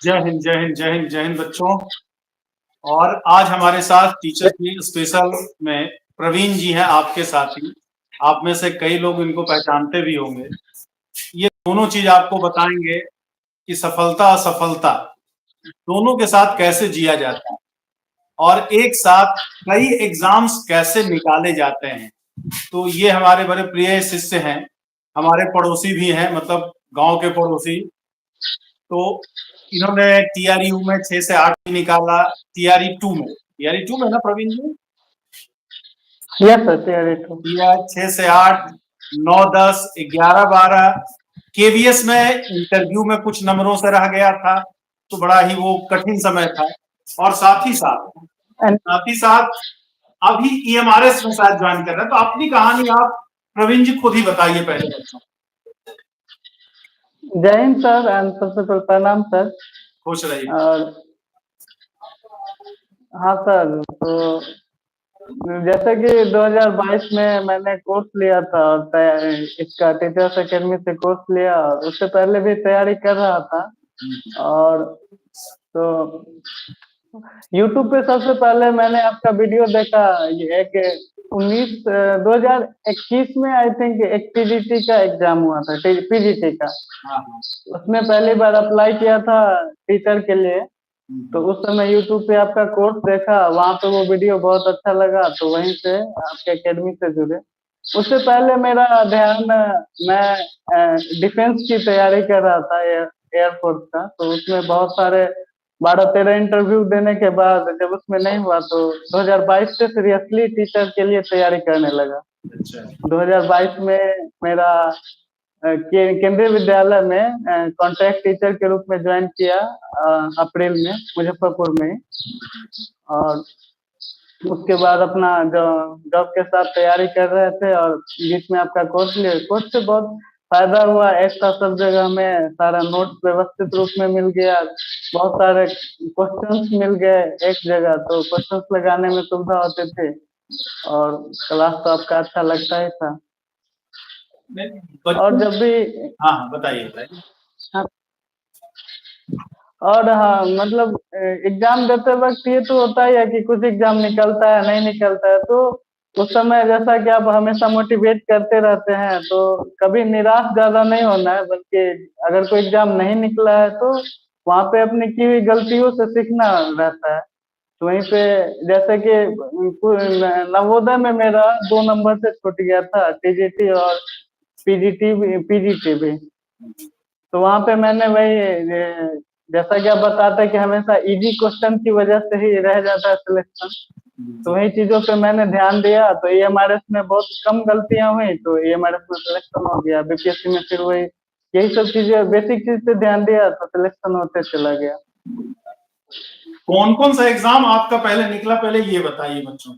जय हिंद, जय हिंद, जय हिंद, जय हिंद बच्चों। और आज हमारे साथ टीचर की स्पेशल में प्रवीण जी हैं, आपके साथी। आप में से कई लोग इनको पहचानते भी होंगे। ये दोनों चीज आपको बताएंगे कि सफलता असफलता दोनों के साथ कैसे जिया जाता है और एक साथ कई एग्जाम्स कैसे निकाले जाते हैं। तो ये हमारे बड़े प्रिय शिष्य हैं, हमारे पड़ोसी भी हैं, मतलब गांव के पड़ोसी। तो इन्होंने टीआरयू में 6 से 8 निकाला, टीआरई 2 में ना प्रवीण जी? यस सर, टीआरई 6 से 8, 9, 10, 11, 12। केवीएस में इंटरव्यू में कुछ नंबरों से रह गया था, तो बड़ा ही वो कठिन समय था। और साथ ही साथ अभी ईएमआरएस में शायद ज्वाइन कर रहे हैं। तो अपनी कहानी आप प्रवीण जी खुद ही बताइए पहले बच्चों। जय हिंद सर एंड सबसे पहले प्रणाम सर। खुश रहिए। और हाँ सर, तो जैसे कि 2022 में मैंने कोर्स लिया था और इसका टीचर्स एकेडमी से कोर्स लिया, और उससे पहले भी तैयारी कर रहा था। और तो यूट्यूब पे सबसे पहले मैंने आपका वीडियो देखा। ये एक 2021 में आई थिंक एक पीजीटी का एग्जाम हुआ था, पीजीटी का। उसमें पहली बार अप्लाई किया था टीचर के लिए। तो उस समय यूट्यूब पे आपका कोर्स देखा, वहाँ पे वो वीडियो बहुत अच्छा लगा, तो वहीं से आपके एकेडमी से जुड़े। उससे पहले मेरा ध्यान, मैं डिफेंस की तैयारी कर रहा था, एयरफोर्स का। तो उसमें बहुत सारे 12-13 इंटरव्यू देने के बाद जब उसमें नहीं हुआ, तो 2022 से सीरियसली टीचर के लिए तैयारी करने लगा। 2022 में मेरा केंद्रीय विद्यालय में कॉन्ट्रैक्ट टीचर के रूप में ज्वाइन किया, अप्रैल में मुजफ्फरपुर में। और उसके बाद अपना जो जॉब के साथ तैयारी कर रहे थे, और बीच में आपका कोर्स लिए। कोर्स से बहुत फायदा हुआ। एक साथ सब जगह हमें सारा नोट्स व्यवस्थित रूप में मिल गया, बहुत सारे क्वेश्चंस मिल गए एक जगह, तो क्वेश्चंस लगाने में सुविधा होती थी। और क्लास तो आपका अच्छा लगता ही था। और जब भी हाँ बताइए। हाँ, और हाँ, मतलब एग्जाम देते वक्त ये तो होता ही है कि कुछ एग्जाम निकलता है, नहीं निकलता है। तो उस समय जैसा कि आप हमेशा मोटिवेट करते रहते हैं, तो कभी निराश ज्यादा नहीं होना है, बल्कि अगर कोई एग्जाम नहीं निकला है तो वहाँ पे अपनी की हुई गलतियों से सीखना रहता है। तो वहीं पे जैसे कि नवोदय में मेरा 2 नंबर से छूट गया था, टीजीटी और पीजीटी भी। तो वहाँ पे मैंने वही जैसा कि आप बताते हैं कि हमेशा इजी क्वेश्चन की वजह से ही रह जाता है सिलेक्शन। तो वही चीजों पे मैंने ध्यान दिया, तो ईएमआरएस में बहुत कम गलतियां हुई, तो ईएमआरएस में सिलेक्शन हो गया। बीपीएससी में फिर वही यही सब चीजें, बेसिक चीज पे ध्यान दिया, तो सिलेक्शन होते चला गया। कौन कौन सा एग्जाम आपका पहले निकला, पहले ये बताइए बच्चों,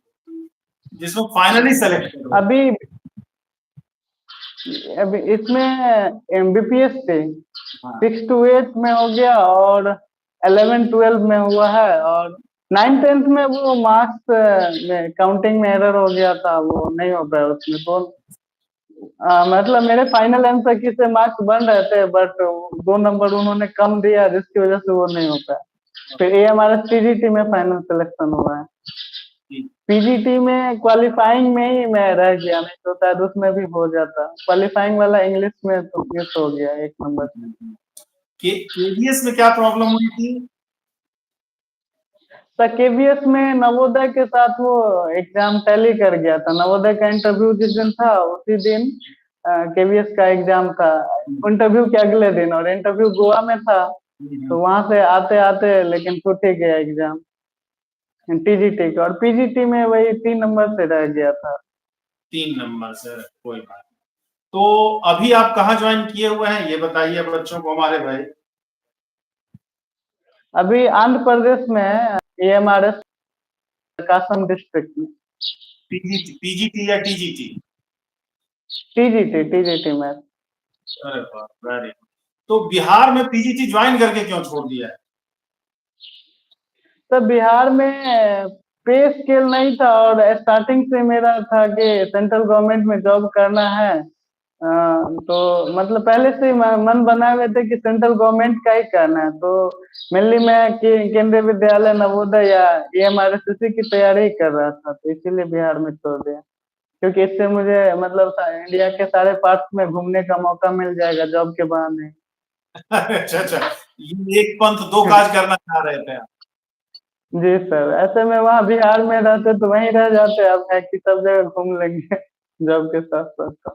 जिसमें फाइनली सेलेक्ट करो। अभी इसमें एमबीपीएस थे, 6 to 8 में हो गया, और 11-12 में हुआ है, और 9-10 में वो मार्क्स में काउंटिंग में एरर हो गया था, वो नहीं हो पाया उसमें। तो मतलब मेरे फाइनल आंसर की से मार्क्स बन रहे थे, बट 2 नंबर उन्होंने कम दिया, जिसकी वजह से वो नहीं हो पाया। फिर ये हमारा पीजीटी में फाइनल सिलेक्शन हुआ है। पीजीटी में क्वालिफाइंग में ही मैं रह गया, नहीं तो शायद उसमें भी हो जाता। क्वालिफाइंग वाला इंग्लिश में तो मिस हो गया 1 नंबर से। केवीएस में क्या प्रॉब्लम हुई थी? सर केवीएस में नवोदय के साथ वो एग्जाम टैली कर गया था। नवोदय का इंटरव्यू जिस दिन था, उसी दिन केवीएस का एग्जाम था, इंटरव्यू के अगले दिन। और इंटरव्यू गोवा में था, तो वहां से आते आते लेकिन छूट ही गया एग्जाम टीजीटी का। और पीजीटी में वही 3 नंबर से रह गया था। 3 नंबर से, कोई बात। तो अभी आप कहाँ ज्वाइन किए हुए हैं, ये बताइए बच्चों को हमारे भाई। अभी आंध्र प्रदेश में एएमआरएस प्रकाशम डिस्ट्रिक्ट में। पीजीटी या टीजीटी? टीजीटी में। अरे वाह, वेरी गुड। तो बिहार में पीजीटी ज्वाइन करके क्यों छोड़ दिया है? तो बिहार में पे स्केल नहीं था, और स्टार्टिंग से मेरा था कि सेंट्रल गवर्नमेंट में जॉब करना है। तो मतलब पहले से ही मन बनाए हुए थे कि सेंट्रल गवर्नमेंट का ही करना है, तो मेनली मैं केंद्रीय विद्यालय नवोदय या एमआरएसएससी की तैयारी ही कर रहा था, तो इसीलिए बिहार में छोड़ दिया। क्योंकि इससे मुझे मतलब इंडिया के सारे पार्ट्स में घूमने का मौका मिल जाएगा जॉब के बहाने। अच्छा अच्छा, ये एक पंथ दो काज करना चाह रहे थे आप। जी सर, ऐसे में वहाँ बिहार में रहते तो वहीं रह जाते, अब है कि सब जगह घूम लेंगे जॉब के साथ साथ।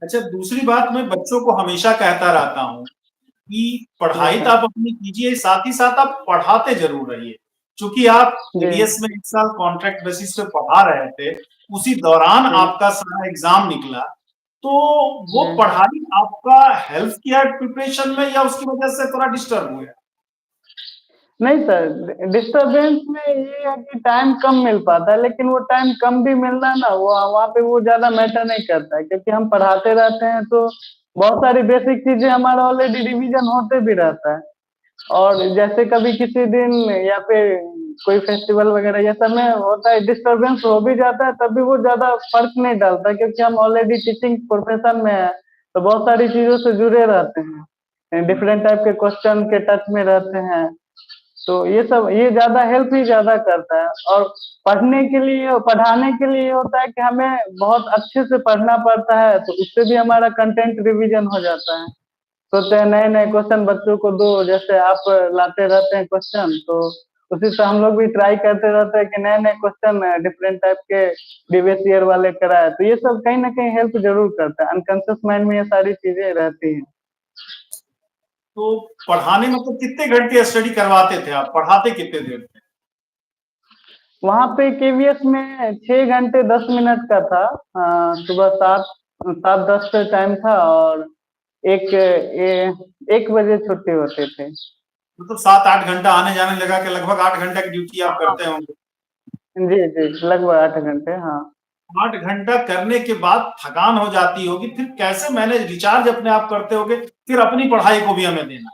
अच्छा, दूसरी बात मैं बच्चों को हमेशा कहता रहता हूँ कि जी पढ़ाई तो सर। आप अपनी कीजिए, साथ ही साथ आप पढ़ाते जरूर रहिए। चूंकि आप जी एडीएस में 1 साल कॉन्ट्रैक्ट बेसिस पे पढ़ा रहे थे, उसी दौरान जी आपका सारा एग्जाम निकला, तो वो जी। पढ़ाई आपका हेल्प किया प्रिपरेशन में या उसकी वजह से थोड़ा डिस्टर्ब हुआ? नहीं सर, डिस्टरबेंस में ये है कि टाइम कम मिल पाता है, लेकिन वो टाइम कम भी मिलना ना, वो वहाँ पे वो ज्यादा मैटर नहीं करता है, क्योंकि हम पढ़ाते रहते हैं तो बहुत सारी बेसिक चीजें हमारा ऑलरेडी रिवीजन होते भी रहता है। और जैसे कभी किसी दिन या फिर कोई फेस्टिवल वगैरह ये सब में होता है, डिस्टरबेंस हो भी जाता है, तब भी वो ज्यादा फर्क नहीं डालता, क्योंकि हम ऑलरेडी टीचिंग प्रोफेशन में है, तो बहुत सारी चीजों से जुड़े रहते हैं, डिफरेंट टाइप के क्वेश्चन के टच में रहते हैं। तो ये सब ये ज्यादा हेल्प ही ज्यादा करता है। और पढ़ने के लिए और पढ़ाने के लिए ये होता है कि हमें बहुत अच्छे से पढ़ना पड़ता है, तो उससे भी हमारा कंटेंट रिवीजन हो जाता है। सोचते हैं नए नए क्वेश्चन बच्चों को दो, जैसे आप लाते रहते हैं क्वेश्चन, तो उसी से हम लोग भी ट्राई करते रहते हैं कि नए नए क्वेश्चन डिफरेंट टाइप के प्रीवियस ईयर वाले कराए, तो ये सब कहीं ना कहीं हेल्प जरूर करता है, अनकॉन्शियस माइंड में ये सारी चीजें रहती हैं। तो पढ़ाने में तो कितने घंटे स्टडी करवाते थे आप, पढ़ाते कितने देर थे? वहाँ पे केवीएस में 6 घंटे 10 मिनट का था। सुबह 7 7:10 से टाइम था, और 1 बजे छुट्टी होती थी। मतलब 7 8 घंटा आने जाने लगा के लगभग 8 घंटे की ड्यूटी आप हाँ करते होंगे। जी जी, लगभग 8 घंटे, हाँ। 8 घंटा करने के बाद थकान हो जाती होगी, फिर कैसे मैनेज रिचार्ज अपने आप करते होगे, फिर अपनी पढ़ाई को भी हमें देना?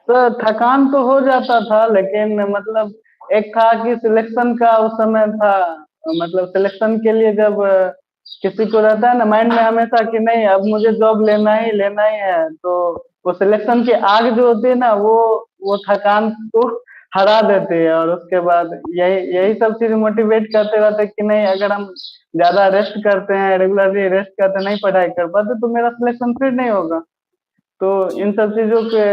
तो थकान तो हो जाता था, लेकिन मतलब एक था कि सिलेक्शन का उस समय था, मतलब सिलेक्शन के लिए जब किसी को रहता है ना माइंड में हमेशा कि नहीं अब मुझे जॉब लेना ही है, तो वो सिलेक्शन की आग जो होती है ना, वो थकान को हरा देती है, और उसके बाद यही यही सब चीज मोटिवेट करते रहते हैं कि नहीं, अगर हम ज्यादा रेस्ट करते हैं, रेगुलरली रेस्ट करते नहीं पढ़ाई कर पाते, तो मेरा सिलेक्शन फिर नहीं होगा। तो जी। इन सब चीजों के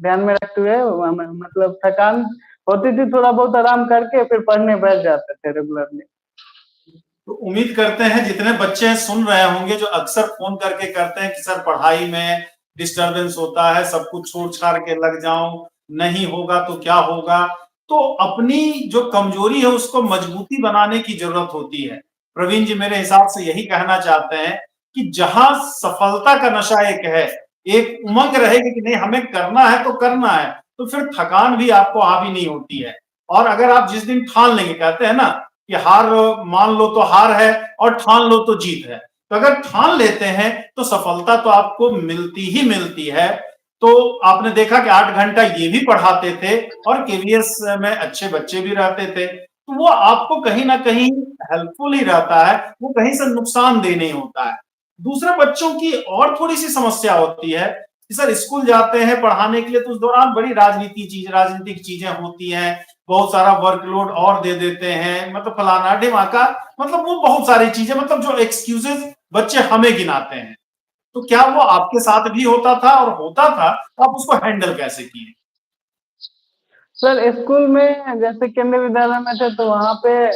ध्यान में रखते हुए मतलब थकान होती थी, थोड़ा बहुत आराम करके फिर पढ़ने बैठ जाते थे रेगुलरली। तो उम्मीद करते हैं जितने बच्चे सुन रहे होंगे जो अक्सर फोन करके कहते हैं कि सर पढ़ाई में डिस्टरबेंस होता है, सब कुछ छोड़ छाड़ के लग जाऊं, नहीं होगा तो क्या होगा, तो अपनी जो कमजोरी है उसको मजबूती बनाने की जरूरत होती है। प्रवीण जी मेरे हिसाब से यही कहना चाहते हैं कि जहां सफलता का नशा एक है, एक उमंग रहेगी कि नहीं हमें करना है तो करना है, तो फिर थकान भी आपको हावी नहीं होती है। और अगर आप जिस दिन ठान लेंगे, कहते हैं ना कि हार मान लो तो हार है और ठान लो तो जीत है, तो अगर ठान लेते हैं तो सफलता तो आपको मिलती ही मिलती है। तो आपने देखा कि 8 घंटा ये भी पढ़ाते थे और केवीएस में अच्छे बच्चे भी रहते थे, तो वो आपको कहीं ना कहीं हेल्पफुल ही रहता है, वो कहीं से नुकसानदेह नहीं होता है। दूसरे बच्चों की और थोड़ी सी समस्या होती है कि सर स्कूल जाते हैं पढ़ाने के लिए, तो उस दौरान बड़ी राजनीतिक चीजें होती हैं, बहुत सारा वर्कलोड और दे देते हैं, मतलब फलाना ढिमाका, मतलब वो बहुत सारी चीजें, मतलब जो एक्सक्यूजेस बच्चे हमें गिनाते हैं। तो क्या वो आपके साथ भी होता था, और होता था तो आप उसको हैंडल कैसे किए? सर स्कूल में जैसे केंद्रीय विद्यालय में थे, तो वहाँ पे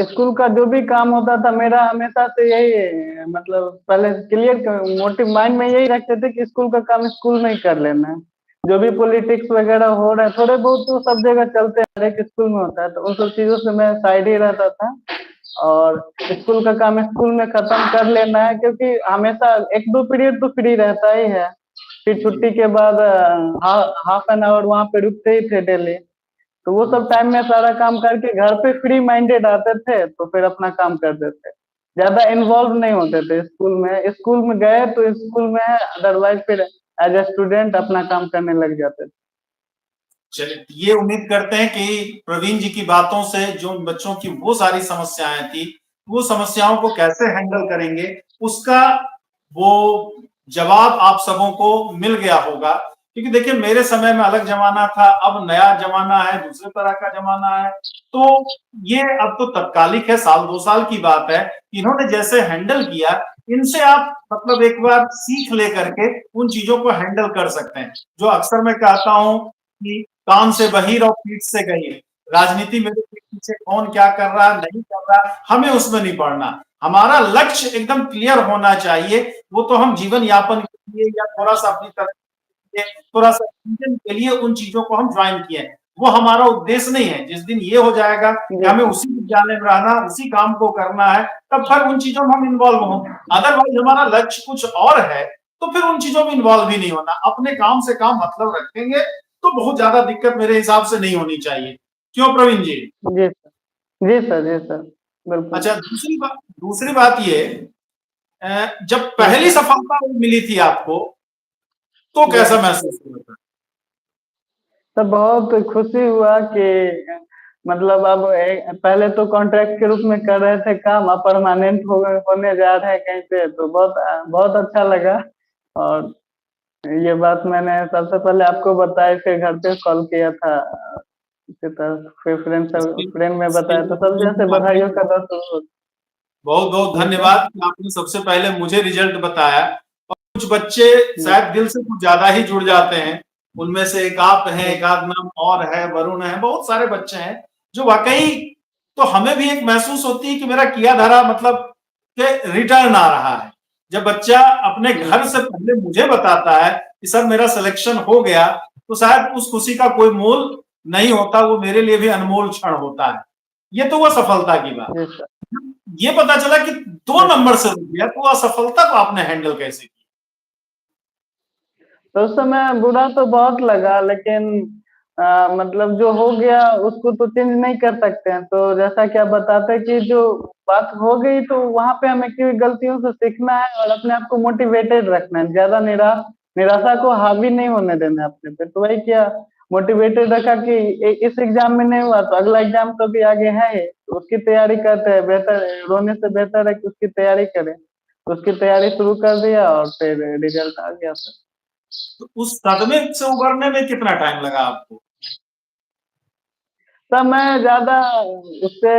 स्कूल का जो भी काम होता था, मेरा हमेशा से यही मतलब पहले क्लियर मोटिव माइंड में यही रखते थे कि स्कूल का काम स्कूल में ही कर लेना है। जो भी पॉलिटिक्स वगैरह हो रहा है थोड़े बहुत तो सब जगह चलते हैं, हर एक स्कूल में होता है, तो उन सब चीजों से मैं साइड ही रहता था। और स्कूल का काम स्कूल में खत्म कर लेना है, क्योंकि हमेशा 1 2 पीरियड तो फ्री रहता ही है। फिर जी। छुट्टी के बाद हाफ एन आवर वहाँ पे रुकते ही थे डेली, तो वो सब टाइम में सारा काम करके घर पे फ्री माइंडेड आते थे, तो फिर अपना काम करते थे, ज्यादा इन्वॉल्व नहीं होते थे स्कूल में। स्कूल में गए तो स्कूल में है, अदरवाइज फिर एज ए स्टूडेंट अपना काम करने लग जाते थे। चलिए, ये उम्मीद करते हैं कि प्रवीण जी की बातों से जो बच्चों की वो सारी समस्याएं थी वो समस्याओं को कैसे हैंडल करेंगे, उसका वो जवाब आप सबों को मिल गया होगा। क्योंकि देखिए मेरे समय में अलग जमाना था, अब नया जमाना है, दूसरे तरह का जमाना है। तो ये अब तो तत्कालिक है, साल 2 साल की बात है। इन्होंने जैसे हैंडल किया, इनसे आप मतलब एक बार सीख लेकर के उन चीज़ों को हैंडल कर सकते हैं। जो अक्सर मैं कहता हूँ कि कान से बहीर और पीठ से गहीर। राजनीति मेरे पीछे कौन क्या कर रहा है, नहीं कर रहा है, हमें उसमें नहीं पड़ना। हमारा लक्ष्य एकदम क्लियर होना चाहिए। वो तो हम जीवन यापन के लिए या थोड़ा-सा अपनी तरक्की के लिए, थोड़ा-सा इंजन के लिए उन चीज़ों को हम जॉइन किए हैं। वो हमारा उद्देश्य नहीं है। जिस दिन ये हो जाएगा कि हमें उसी विद्यालय में रहना, उसी काम को करना है, तब फिर उन चीज़ों में हम इन्वॉल्व हों। अदरवाइज़ हमारा लक्ष्य कुछ और है, तो फिर उन चीज़ों में इन्वॉल्व ही नहीं होना। अपने काम से काम मतलब रखेंगे, तो बहुत ज़्यादा दिक्कत मेरे हिसाब से नहीं होनी चाहिए। क्यों प्रवीण जी? जी सर, जी सर, जी सर, बिल्कुल। अच्छा, दूसरी बात ये जब पहली सफलता मिली थी आपको, तो कैसा महसूस हुआ था? तो बहुत खुशी हुआ कि मतलब अब पहले तो कॉन्ट्रैक्ट के रूप में कर रहे थे काम, अब परमानेंट होने जा रहे हैं कहीं पे, तो बहुत अच्छा लगा। और ये बात मैंने सबसे पहले आपको बताया, फिर घर पे कॉल किया था। इसी तरह फिर फ्रेंड में इसके बताया, लिए तो सब जैसे बधाइयों का दस बहुत-बहुत जी सर। धन्यवाद कि आपने सबसे पहले मुझे रिजल्ट बताया। और कुछ बच्चे जी शायद दिल से कुछ ज़्यादा ही जुड़ जाते हैं। उनमें से एक आप हैं, एक आध नाम और है, वरुण है, बहुत सारे बच्चे हैं, जो वाक़ई तो हमें भी एक महसूस होती है कि मेरा किया धरा मतलब के रिटर्न आ रहा है। जब बच्चा अपने घर से पहले मुझे बताता है कि सर मेरा सिलेक्शन हो गया, तो शायद उस खुशी का कोई मोल नहीं होता, वो मेरे लिए भी अनमोल क्षण होता है। ये तो हुआ सफलता की बात। जी सर। ये पता चला कि 2 नंबर से रुक गया, तो असफलता को आपने हैंडल कैसे किया? तो उस समय बुरा तो बहुत लगा, लेकिन मतलब जो हो गया उसको तो चेंज नहीं कर सकते हैं। तो जैसा कि आप बताते हैं कि जो बात हो गई, तो वहाँ पे हमें की गलतियों से सीखना है और अपने आप को मोटिवेटेड रखना है। ज़्यादा निराशा को हावी नहीं होने देना है अपने पे। तो वही किया, मोटिवेटेड रखा कि इस एग्ज़ाम में नहीं हुआ तो अगला एग्ज़ाम तो भी आगे है ही, तो उसकी तैयारी करते हैं। बेहतर रोने से बेहतर है कि उसकी तैयारी करें। तो उसकी तैयारी शुरू कर दिया और फिर रिजल्ट आ गया सर। तो उस सदमे से उभरने में कितना टाइम लगा आपको? तब मैं ज़्यादा उससे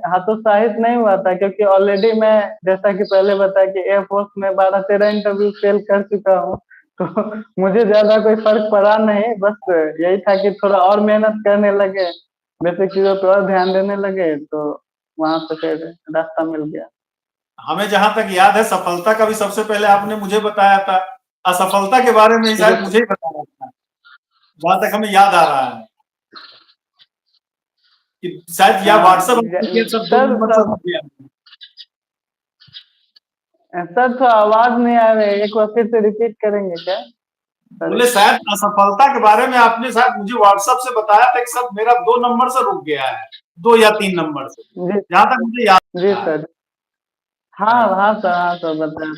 हतोत्साहित नहीं हुआ था, क्योंकि ऑलरेडी मैं जैसा कि पहले बताया कि एयरफोर्स में 12-13 इंटरव्यू फेल कर चुका हूँ। तो मुझे ज़्यादा कोई फ़र्क पड़ा नहीं, बस यही था कि थोड़ा और मेहनत करने लगे, बेसिक चीज़ों पे और ध्यान देने लगे, तो वहाँ से फिर रास्ता मिल गया। हमें जहाँ तक याद है सफलता का भी सबसे पहले आपने मुझे बताया था। असफलता के बारे में जी शायद मुझे ही बताया था, जहाँ तक हमें याद आ रहा है कि शायद या व्हाट्सएप आपने किया सब 2 सर नंबर से रुक गया। सर थोड़ा आवाज़ नहीं आ रही है, एक बार फिर से रिपीट करेंगे क्या? सॉरी। बोले शायद असफलता के बारे में आपने शायद मुझे व्हाट्सएप से बताया था कि सब मेरा 2 नंबर से रुक गया है, 2 या 3 नंबर से, जी, जहाँ तक मुझे याद जी आ रहा है। सर। हाँ सर, बताया।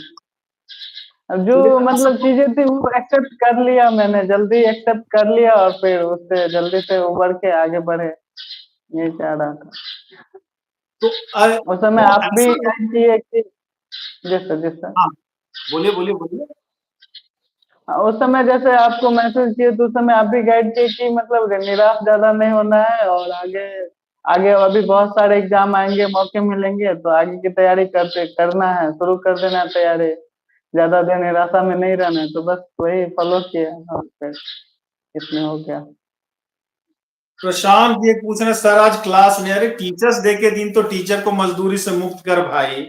अब जो चलिए मतलब चीज़ें थी वो एक्सेप्ट कर लिया मैंने, जल्दी एक्सेप्ट कर लिया और फिर उससे जल्दी से उभर के आगे बढ़े, यही चाह रहा था। तो उस समय तो आप भी ऐसा हो गाइड किए कि जी सर, जी सर। हाँ, बोलिए। उस समय जैसे आपको मैसेज किए, तो उस समय आप भी गाइड किए कि मतलब निराश ज़्यादा नहीं होना है और आगे आगे अभी बहुत सारे एग्ज़ाम आएँगे, मौके मिलेंगे, तो आगे की तैयारी करना है, शुरू कर देना है तैयारी। ज़्यादा देर निराशा में नहीं रहना है, तो बस वही फॉलो किया और फिर इसमें हो गया। प्रशांत ये पूछ रहे हैं, सर आज क्लास में, अरे टीचर्स डे के दिन तो टीचर को मजदूरी से मुक्त कर भाई।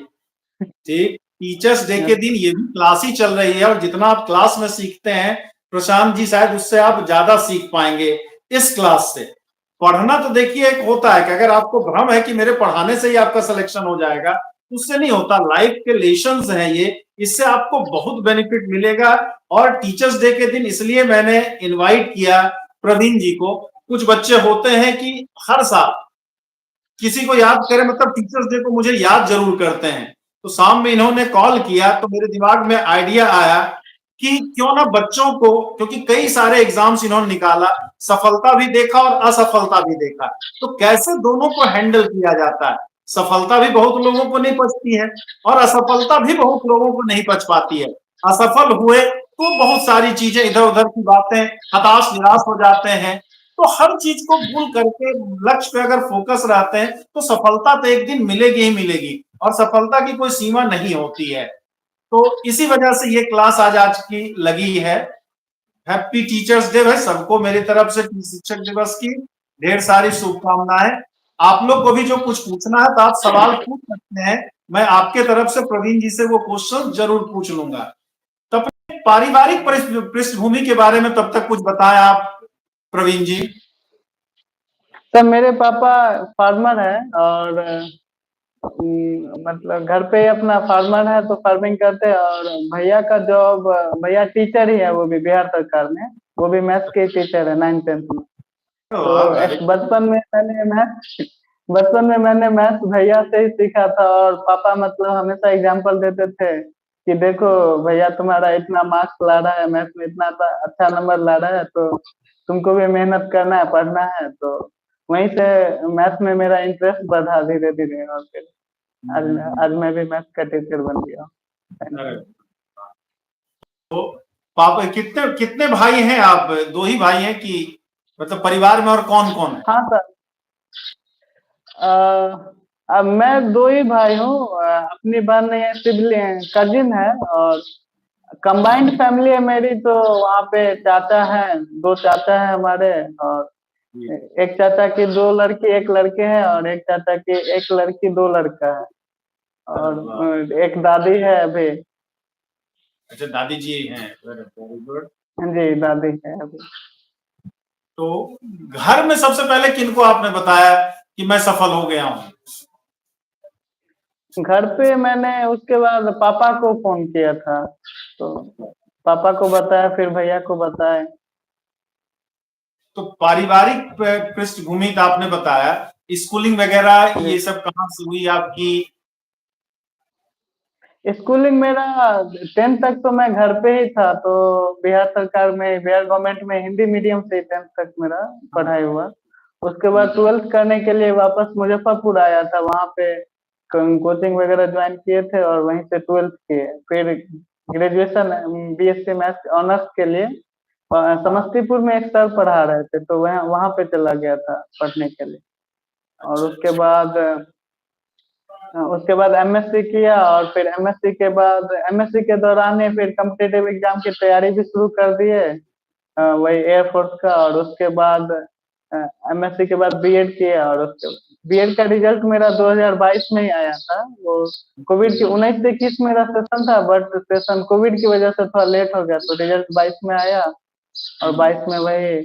ठीक, टीचर्स डे के दिन ये भी क्लास ही चल रही है और जितना आप क्लास में सीखते हैं प्रशांत जी, शायद उससे आप ज्यादा सीख पाएंगे इस क्लास से। पढ़ना तो देखिए एक होता है कि अगर आपको भ्रम है कि मेरे पढ़ाने से ही आपका सिलेक्शन हो जाएगा, उससे नहीं होता। लाइफ के लेसन्स हैं ये, इससे आपको बहुत बेनिफिट मिलेगा। और टीचर्स डे के दिन इसलिए मैंने इनवाइट किया प्रवीण जी को। कुछ बच्चे होते हैं कि हर साल किसी को याद करें, मतलब टीचर्स डे को मुझे याद जरूर करते हैं। तो शाम में इन्होंने कॉल किया तो मेरे दिमाग में आइडिया आया कि क्यों ना बच्चों को, क्योंकि कई सारे एग्जाम्स इन्होंने निकाला, सफलता भी देखा और असफलता भी देखा, तो कैसे दोनों को हैंडल किया जाता है। सफलता भी बहुत लोगों को नहीं पचती है और असफलता भी बहुत लोगों को नहीं पच पाती है। असफल हुए तो बहुत सारी चीजें इधर-उधर की बातें, हताश निराश हो जाते हैं। तो हर चीज को भूल करके लक्ष्य पे अगर फोकस रहते हैं तो सफलता तो एक दिन मिलेगी ही मिलेगी और सफलता की कोई सीमा नहीं होती है। तो इसी वजह से ये क्लास आज की लगी है। हैप्पी टीचर्स डे भाई सबको मेरी तरफ से शिक्षक दिवस की ढेर सारी शुभकामनाएं। आप लोग को भी जो कुछ पूछना है तो आप सवाल पूछ सकते हैं। मैं आपके तरफ से प्रवीण जी से वो क्वेश्चन जरूर पूछ लूंगा। तो अपने पारिवारिक पृष्ठभूमि के बारे में तब तक कुछ बताएं आप प्रवीण जी। सर मेरे पापा फार्मर है और मतलब घर पे ही अपना फार्मर है तो फार्मिंग करते हैं और भैया का जॉब भैया टीचर ही है वो भी बिहार सरकार में। वो भी मैथ्स के टीचर है 9th-10th में। तो बचपन में मैंने मैथ्स भैया से ही सीखा था और पापा मतलब हमेशा एग्जाम्पल देते थे कि देखो भैया तुम्हारा इतना मार्क्स ला रहा है मैथ्स में इतना अच्छा नंबर ला रहा है तो तुमको भी मेहनत करना है पढ़ना है। तो वहीं से मैथ्स में मेरा इंटरेस्ट बढ़ा धीरे धीरे और फिर आज मैं भी मैथ्स का टीचर बन गया। तो पापा कितने कितने भाई हैं आप? 2 ही भाई हैं कि मतलब परिवार में और कौन कौन है? हाँ सर अब मैं 2 ही भाई हूँ। अपनी बहन नहीं है, सिबलिंग कजिन है और कंबाइंड फैमिली है मेरी। तो वहाँ पे चाचा है, 2 चाचा है हमारे और एक चाचा की 2 लड़की 1 लड़के हैं और एक चाचा की 1 लड़की 2 लड़का है और एक दादी है अभी। अच्छा दादी जी हैं, वेरी गुड। जी दादी है अभी। तो घर में सबसे पहले किनको आपने बताया कि मैं सफल हो गया हूँ? घर पे मैंने उसके बाद पापा को फोन किया था तो पापा को बताया फिर भैया को बताया। तो पारिवारिक पृष्ठभूमि तो आपने बताया, स्कूलिंग वगैरह ये सब कहाँ से हुई आपकी? स्कूलिंग मेरा 10th तक तो मैं घर पे ही था। तो बिहार सरकार में बिहार गवर्नमेंट में हिंदी मीडियम से 10th तक मेरा पढ़ाई हुआ। उसके बाद 12th करने के लिए वापस मुजफ्फरपुर आया था। वहाँ पे कोचिंग वगैरह ज्वाइन किए थे और वहीं से 12th किए। फिर ग्रेजुएशन बीएससी मैथ्स ऑनर्स के लिए समस्तीपुर में एक सर पढ़ा रहे थे तो वहाँ वहाँ पे चला गया था पढ़ने के लिए। और उसके बाद एमएससी किया और फिर एमएससी के दौरान ही फिर कॉम्पिटिटिव एग्जाम की तैयारी भी शुरू कर दिए वही एयरफोर्स का। और उसके बाद एमएससी के बाद बीएड किया और उसके बीएड का रिजल्ट मेरा 2022 में ही आया था। वो कोविड की 19 से 21 मेरा सेशन था बट सेशन कोविड की वजह से थोड़ा लेट हो गया तो रिजल्ट 22 में आया। और 22 में वही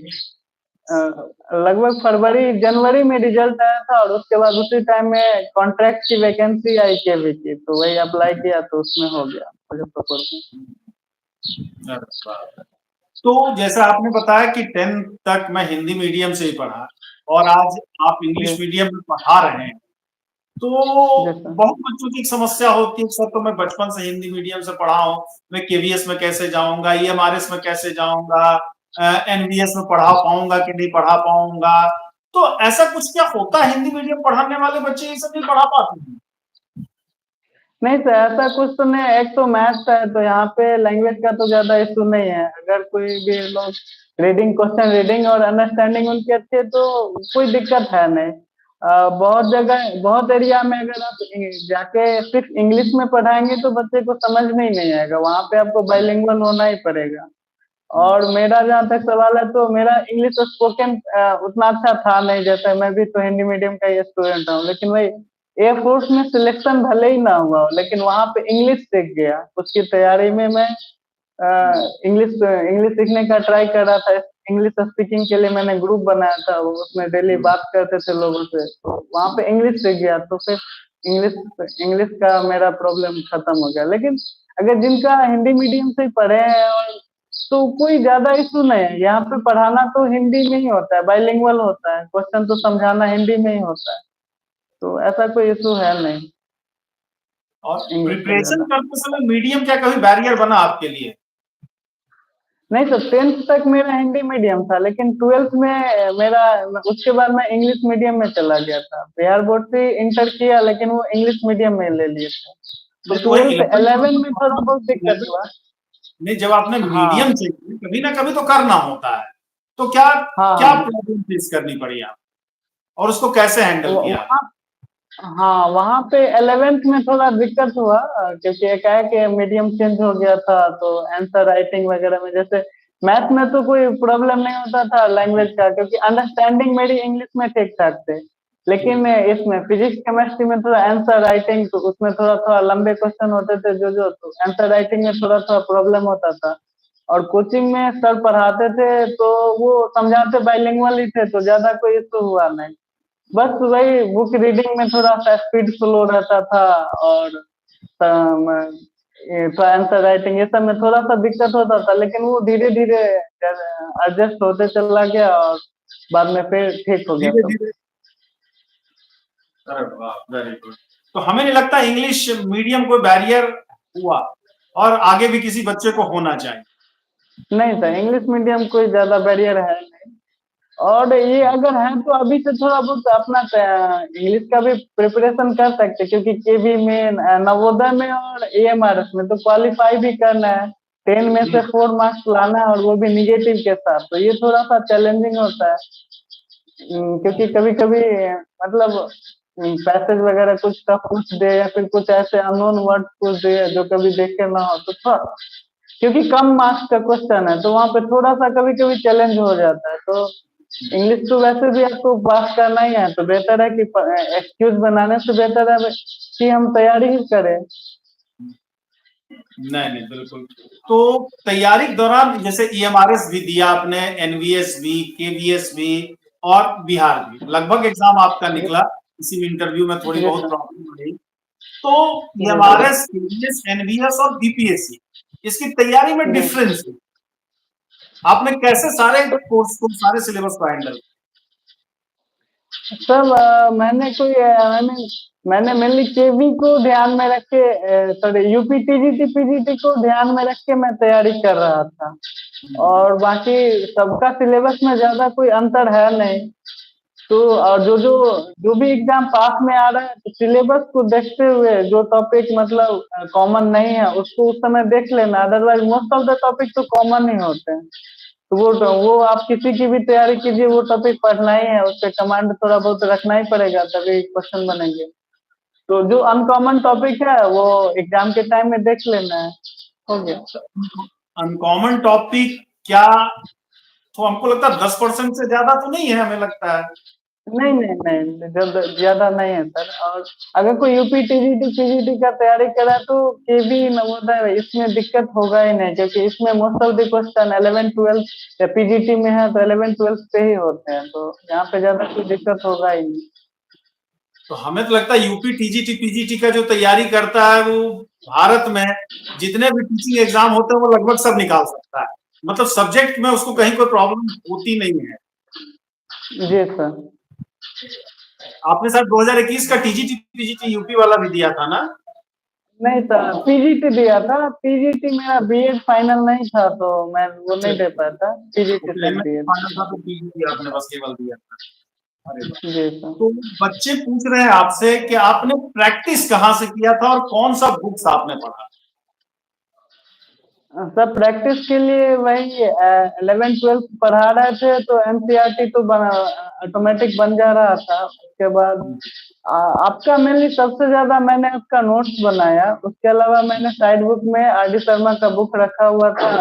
लगभग फरवरी जनवरी में रिजल्ट आया था और उसके बाद उसी टाइम में कॉन्ट्रैक्ट की वैकेंसी आई केवी की तो वही अप्लाई किया तो उसमें हो गया मुजफ्फरपुर में। तो जैसा आपने बताया कि 10th तक मैं हिंदी मीडियम से ही पढ़ा और आज आप इंग्लिश मीडियम में पढ़ा रहे हैं। तो बहुत बच्चों की समस्या होती है सर, तो मैं बचपन से हिंदी मीडियम से पढ़ा हूँ, मैं केवीएस में कैसे जाऊंगा, ईएमआरएस में कैसे जाऊंगा, एनवीएस में पढ़ा पाऊंगा कि नहीं पढ़ा पाऊंगा। तो ऐसा कुछ क्या होता है? हिंदी मीडियम पढ़ाने वाले बच्चे ये सब नहीं पढ़ा पाते हैं? नहीं सर ऐसा कुछ तो नहीं। एक तो मैथ्स है तो यहाँ पे लैंग्वेज का तो ज्यादा इशू नहीं है। अगर कोई भी लोग रीडिंग क्वेश्चन रीडिंग और अंडरस्टैंडिंग उनकी अच्छी है तो कोई दिक्कत है नहीं। बहुत जगह बहुत एरिया में अगर आप जाके सिर्फ इंग्लिश में पढ़ाएंगे तो बच्चे को समझ में ही नहीं आएगा। वहाँ पे आपको बाइलिंगुअल होना ही पड़ेगा। और मेरा जहाँ तक सवाल है तो मेरा इंग्लिश स्पोकन उतना अच्छा था नहीं। जैसे मैं भी तो हिंदी मीडियम का ही स्टूडेंट हूँ लेकिन वही एयरफोर्स में सिलेक्शन भले ही ना हुआ लेकिन वहाँ पे इंग्लिश सीख गया। उसकी तैयारी में मैं इंग्लिश इंग्लिश सीखने का ट्राई कर रहा था। इंग्लिश स्पीकिंग के लिए मैंने ग्रुप बनाया था उसमें डेली बात करते थे लोगों से तो वहाँ पे इंग्लिश सीख गया। तो फिर इंग्लिश इंग्लिश का मेरा प्रॉब्लम खत्म हो गया। लेकिन अगर जिनका हिंदी मीडियम से पढ़े हैं और तो कोई ज्यादा इशू नहीं है। यहाँ पे पढ़ाना तो हिंदी में ही होता है बाइलिंगुअल होता है क्वेश्चन तो समझाना हिंदी में ही होता है तो ऐसा कोई इशू है नहीं। और प्रिपरेशन करते समय मीडियम क्या कभी बैरियर बना आपके लिए? नहीं तो 10th तक मेरा हिंदी मीडियम था, लेकिन 12th में मेरा, उसके बाद मैं इंग्लिश मीडियम में चला गया था। बिहार बोर्ड से इंटर किया, लेकिन वो इंग्लिश मीडियम में ले लिए थे। तो नहीं तो वही 12th 11 में थोड़ा बहुत दिक्कत 11 हुआ। नहीं, जब आपने हाँ मीडियम चाहिए कभी ना कभी तो करना होता है, तो क्या हाँ क्या हाँ। प्रॉब्लम फेस करनी पड़ी आप और उसको कैसे हैंडल किया? वहाँ, हाँ वहाँ पे 11th में थोड़ा दिक्कत हुआ, क्योंकि एकाएक मीडियम चेंज हो गया था, तो आंसर राइटिंग वगैरह में, जैसे मैथ में तो कोई प्रॉब्लम नहीं होता था लैंग्वेज का, क्योंकि अंडरस्टैंडिंग मेरी इंग्लिश में ठीक ठाक थे। लेकिन इसमें फिजिक्स केमिस्ट्री में थोड़ा आंसर राइटिंग, तो उसमें थोड़ा थोड़ा लंबे क्वेश्चन होते थे, जो तो आंसर राइटिंग में थोड़ा थोड़ा प्रॉब्लम होता था। और कोचिंग में सर पढ़ाते थे तो वो समझाते बाइलिंगुअल ही थे, तो ज्यादा कोई इशू हुआ नहीं। बस वही बुक रीडिंग में थोड़ा सा स्पीड स्लो रहता था, और ये तो आंसर राइटिंग ये सब में थोड़ा सा दिक्कत होता था, लेकिन वो धीरे धीरे एडजस्ट होते चला गया, और बाद में फिर ठीक हो गया धीरे सब। धीरे। अरे वाह, वेरी गुड। तो हमें नहीं लगता इंग्लिश मीडियम कोई बैरियर हुआ और आगे भी किसी बच्चे को होना चाहिए। नहीं था, इंग्लिश मीडियम कोई ज्यादा बैरियर है नहीं। और ये अगर है तो अभी से थोड़ा बहुत अपना इंग्लिश का भी प्रिपरेशन कर सकते, क्योंकि केवी में, नवोदय में और एएमआरएस में तो क्वालिफाई भी करना है। 10 में से 4 मार्क्स लाना है, और वो भी निगेटिव के साथ, तो ये थोड़ा सा चैलेंजिंग होता है। क्योंकि कभी कभी मतलब पैसेज वगैरह कुछ टफ पूछ दे, या फिर कुछ ऐसे अननोन वर्ड पूछ दे जो कभी देखे ना हो, तो थोड़ा, क्योंकि कम मार्क्स का क्वेश्चन है, तो वहां पे थोड़ा सा कभी कभी चैलेंज हो जाता है। तो इंग्लिश तो वैसे भी आपको पास करना ही है, तो बेहतर है कि एक्सक्यूज बनाने से बेहतर है कि हम तैयारी ही करें। नहीं नहीं, बिल्कुल। तो तैयारी के दौरान जैसे ईएमआरएस भी दिया आपने, एनवीएस भी, केवीएस भी और बिहार भी, लगभग एग्जाम आपका जी निकला। इसी में इंटरव्यू में थोड़ी जी बहुत सर। प्रॉब्लम रही। तो जी सर। ईएमआरएस, केवीएस, एनवीएस और बीपीएससी, इसकी तैयारी में जी डिफरेंस है। आपने कैसे सारे कोर्स को, सारे सिलेबस को हैंडल? सब मैंने कोई मैंने मेनली केवी को ध्यान में रख के, सॉरी यूपी टीजीटी पीजीटी को ध्यान में रख के मैं तैयारी कर रहा था। और बाकी सबका सिलेबस में ज्यादा कोई अंतर है नहीं। तो और जो जो जो भी एग्जाम पास में आ रहा है, तो सिलेबस को देखते हुए जो टॉपिक मतलब कॉमन नहीं है उसको उस समय देख लेना, otherwise most of the topic तो कॉमन ही होते हैं। तो वो आप किसी की भी तैयारी कीजिए, वो टॉपिक पढ़ना ही है, उस पर कमांड थोड़ा बहुत रखना ही पड़ेगा, तभी क्वेश्चन बनेंगे। तो जो अनकॉमन टॉपिक है वो एग्जाम के टाइम में देख लेना है, हो गया। अनकॉमन टॉपिक क्या? तो हमको लगता है 10% से ज्यादा तो नहीं है, हमें लगता है। नहीं नहीं नहीं, ज्यादा नहीं है सर। और अगर कोई यूपी टीजीटी पीजीटी का तैयारी करा तो केवी नवोदय इसमें दिक्कत होगा ही नहीं, क्योंकि इसमें मोस्ट ऑफ द क्वेश्चन 11 12 या पीजीटी में है तो 11 12 पे ही होते हैं, तो यहाँ पे ज्यादा कोई दिक्कत होगा ही नहीं। तो हमें तो लगता है यूपी टीजीटी पीजीटी का जो तैयारी करता है वो भारत में जितने भी टीचिंग एग्जाम होते हैं वो लगभग सब निकाल सकता है। मतलब सब्जेक्ट में उसको कहीं कोई प्रॉब्लम होती नहीं है। जी सर। आपने सर 2021 का टीजीटी पीजीटी यूपी वाला भी दिया था ना? नहीं सर, पीजीटी दिया था। पीजीटी मेरा बीएड फाइनल नहीं था, तो मैं वो अच्छा नहीं दे अच्छा। पाया था। पीजीटी ओके, तक एमएस दिए थे। फाइनल था तो पीजीटी आपने बस केवल दिया था। अरे वाह। जी सर। तो बच्चे पूछ रहे हैं आपसे कि आपने प्रैक्टिस कहाँ से किया था और कौन सा बुक्स आपने पढ़ा? सर प्रैक्टिस के लिए वही 11 12 पढ़ा रहे थे, तो एनसीईआरटी तो ऑटोमेटिक बन जा रहा था। उसके बाद आपका मेनली सबसे ज्यादा मैंने उसका नोट्स बनाया। उसके अलावा मैंने साइड बुक में आर डी शर्मा का बुक रखा हुआ था,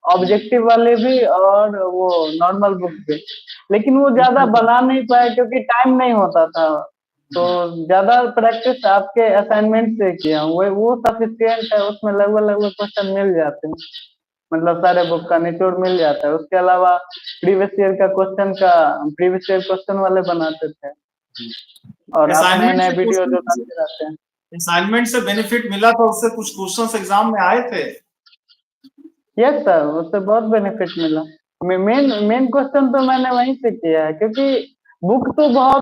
ऑब्जेक्टिव वाले भी और वो नॉर्मल बुक भी। लेकिन वो ज्यादा बना नहीं पाया, क्योंकि टाइम नहीं होता था। तो ज्यादा प्रैक्टिस आपके असाइनमेंट से किया हूँ, वो सफिशियंट है, उसमें लगभग लगभग क्वेश्चन मिल जाते हैं। मतलब सारे बुक का निचोड़ मिल जाता है। उसके अलावा प्रीवियस ईयर क्वेश्चन वाले बनाते थे, और आप नए असाइनमेंट नए से वीडियो जो क्वेश्चन, डालते रहते हैं। असाइनमेंट से बेनिफिट मिला था, उससे कुछ क्वेश्चंस एग्जाम में आए थे? यस सर, उससे बहुत बेनिफिट मिला। मेन मेन क्वेश्चन तो मैंने वहीं से किया है, क्योंकि बुक तो बहुत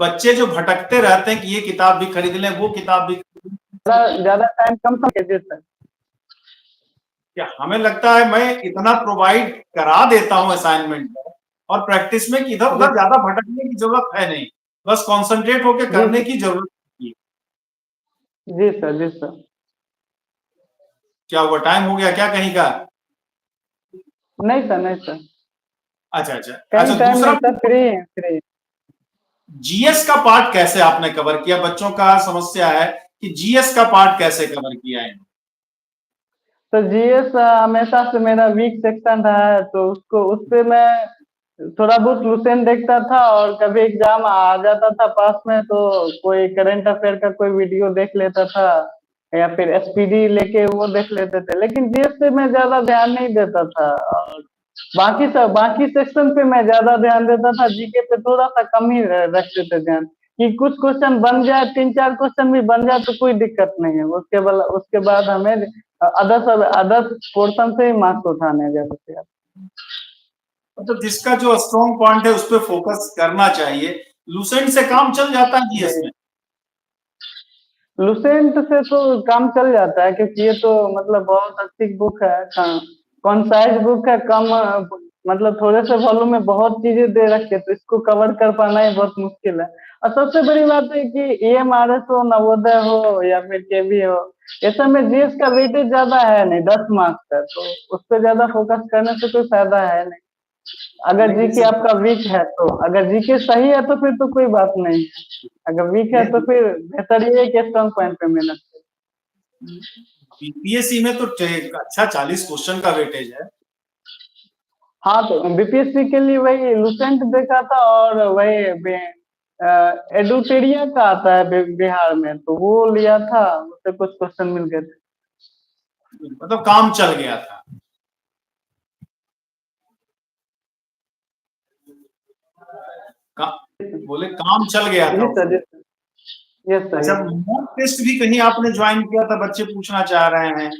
बच्चे जो भटकते रहते हैं कि ये किताब भी खरीद लें, वो किताब भी खरीद लें। ज्यादा टाइम कम था। जी सर। कि हमें लगता है मैं इतना प्रोवाइड करा देता हूँ असाइनमेंट और प्रैक्टिस में कि इधर उधर ज्यादा भटकने की जरूरत है नहीं, बस कॉन्सेंट्रेट होकर करने की जरूरत है। जी सर, जी सर। क्या हुआ, टाइम हो गया क्या कहीं का? नहीं सर, नहीं सर। अच्छा अच्छा कहीं अच्छा। टाइम दूसरा, नहीं सर, फ्री है, फ्री। जीएस का पार्ट कैसे आपने कवर किया? बच्चों का समस्या है कि जीएस का पार्ट कैसे कवर किया है? तो जीएस हमेशा से मेरा वीक सेक्शन रहा है, तो उसको उस पे मैं थोड़ा बहुत लुसेंट देखता था, और कभी एग्जाम आ जाता था पास में तो कोई करंट अफेयर का कोई वीडियो देख लेता था, या फिर एसपीडी लेके वो देख लेते थे। लेकिन जीएस पे मैं ज्यादा ध्यान नहीं देता था, और बाकी सेक्शन पे मैं ज्यादा ध्यान देता था। जीके पे थोड़ा सा कम ही रखते थे ध्यान, कि कुछ क्वेश्चन बन जाए, 3-4 क्वेश्चन भी बन जाए तो कोई दिक्कत नहीं है। उसके बाद हमें अदर्स पोर्शन से ही मार्क्स उठाने हैं जैसे। मतलब जिसका जो स्ट्रॉन्ग पॉइंट है उस पर फोकस करना चाहिए। लुसेंट से काम चल जाता है जीएस में? लुसेंट से तो काम चल जाता है, क्योंकि ये तो मतलब बहुत अच्छी बुक है, कॉन्साइज बुक है, कम मतलब थोड़े से वॉल्यूम में बहुत चीजें दे रखे, तो इसको कवर कर पाना ही बहुत मुश्किल है। और सबसे बड़ी बात है कि ईएमआरएस हो, नवोदय हो, या फिर केवी हो, ये सब में जीएस का वेटेज ज्यादा है नहीं, 10 मार्क्स है, तो उस पर ज्यादा फोकस करने से कोई फायदा है नहीं। अगर नहीं जीके जैसे आपका वीक है, तो अगर जीके सही है तो फिर तो कोई बात नहीं है। अगर वीक है तो नहीं, फिर बेहतर ये है कि स्ट्रॉन्ग पॉइंट पे मेहनत करें। बीपीएससी में तो अच्छा 40 क्वेश्चन का वेटेज है। हाँ, तो बीपीएससी के लिए वही लुसेंट देखा था, और वही एडुटेरिया का आता है बिहार में, तो वो लिया था, उससे कुछ क्वेश्चन मिल गए थे। मतलब काम चल गया था। का, बोले काम चल गया था जी सर, उसमें। जी सर। यस सर, अच्छा, यस सर। मॉक टेस्ट भी कहीं आपने ज्वाइन किया था? बच्चे पूछना चाह रहे हैं।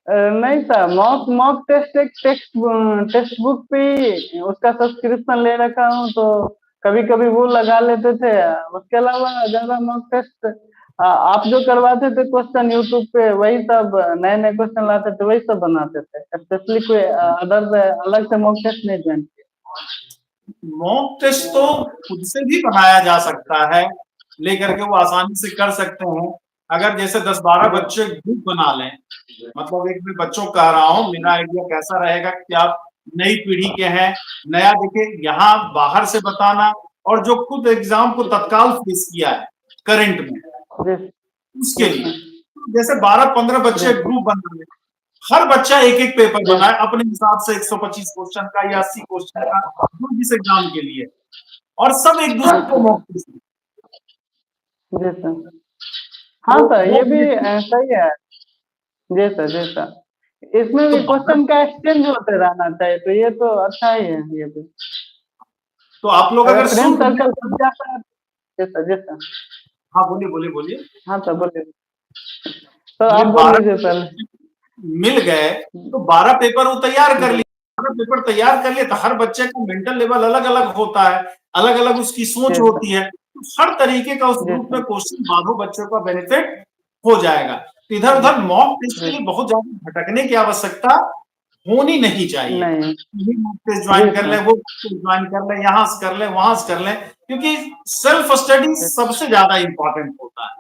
नहीं सर, मॉक मॉक टेस्ट एक टेक्स्ट बुक पे ही उसका सब्सक्रिप्शन ले रखा हूँ, तो कभी कभी वो लगा लेते थे। उसके अलावा ज्यादा मॉक टेस्ट आप जो करवाते थे क्वेश्चन यूट्यूब पे, वही सब नए नए क्वेश्चन लाते थे, वही सब बनाते थे। स्पेशली कोई अदर अलग से मॉक टेस्ट नहीं ज्वाइन किया। मॉक टेस्ट तो खुद से भी बनाया जा सकता है, लेकर के वो आसानी से कर सकते हैं। अगर जैसे 10-12 बच्चे ग्रुप बना लें, मतलब एक मैं बच्चों को कह रहा हूँ, मेरा आइडिया कैसा रहेगा कि आप नई पीढ़ी के हैं, नया देखिए यहाँ बाहर से बताना, और जो खुद एग्जाम को तत्काल फेस किया है करंट में, जी उसके लिए जी जैसे 12-15 जी बच्चे ग्रुप बना लें, हर बच्चा एक एक पेपर जी बनाए अपने हिसाब से, 125 क्वेश्चन का या 80 क्वेश्चन का, जो जिस एग्जाम के लिए, और सब एक दूसरे को मौक टेस्ट दें। जी सर। हाँ तो सर, वो ये भी बेनिफिट। सही है। जी सर, जी सर। इसमें तो भी भारत, क्वेश्चन का एक्सचेंज होते रहना चाहिए, तो ये तो अच्छा ही है ये भी। तो आप लोग अगर अगर फ्रेंड शुल्क सर्कल देते सब हैं। जाता है। जी सर, जी सर। हाँ बोलिए बोलिए बोलिए। हाँ सर, बोलिए सर, बोले आप बोल 12 लीजिए पहले। मिल गए तो 12 पेपर वो तैयार कर लिए। 12 पेपर तैयार कर लिए तो हर बच्चे का मेंटल लेवल अलग अलग होता है, अलग अलग उसकी सोच जी होती सर, है, तो हर तरीके का उस जी ग्रुप में सर, क्वेश्चन बारह बच्चों का बेनिफिट हो जाएगा। तो इधर जी उधर मॉक टेस्ट के जी लिए बहुत ज्यादा भटकने की आवश्यकता होनी नहीं चाहिए। नहीं। मॉक टेस्ट जी ज्वाइन कर ले, सर, वो ज्वाइन कर ले, यहाँ से कर ले, वहां से कर ले, क्योंकि सेल्फ स्टडी जी सबसे ज्यादा इंपॉर्टेंट होता है।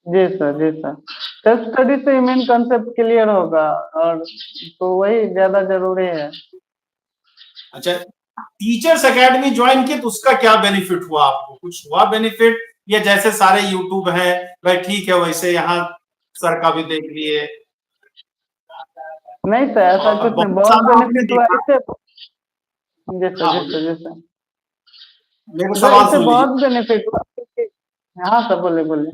जी सर, जी सर। सेल्फ स्टडी से ही मेन कंसेप्ट क्लियर होगा, और तो वही ज्यादा जरूरी है। अच्छा, टीचर्स एकेडमी ज्वाइन किए तो उसका क्या बेनिफिट हुआ आपको? कुछ हुआ बेनिफिट, या जैसे सारे यूट्यूब है भाई ठीक है वैसे यहाँ सर का भी देख लिए? नहीं सर, ऐसा और कुछ नहीं, बहुत बहुत सारा आपने बेनिफिट हुआ देखा। इससे। जी सर, हाँ जी बोलिए, सर, जी सर। मेरे सर, सवाल इससे सुन लीजिए। बहुत बेनिफिट हुआ क्योंकि। हाँ सर, बोलिए बोलिए।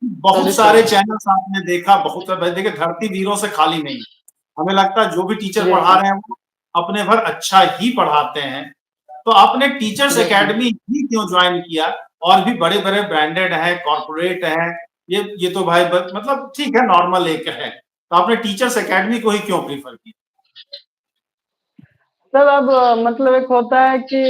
बहुत सॉरी सारे सर। चैनल्स आपने देखा, बहुत सारे, देखिए धरती वीरों से खाली नहीं। हमें लगता है जो भी टीचर जी पढ़ा सर, रहे हैं वो अपने भर अच्छा ही पढ़ाते हैं। तो आपने टीचर्स जी सर। एकेडमी ही क्यों ज्वाइन किया? और भी बड़े बड़े ब्रांडेड है, कॉर्पोरेट है, ये तो भाई मतलब ठीक है, नॉर्मल एक है, तो आपने टीचर्स एकेडमी को ही क्यों प्रीफर किया? सर, अब मतलब एक होता है कि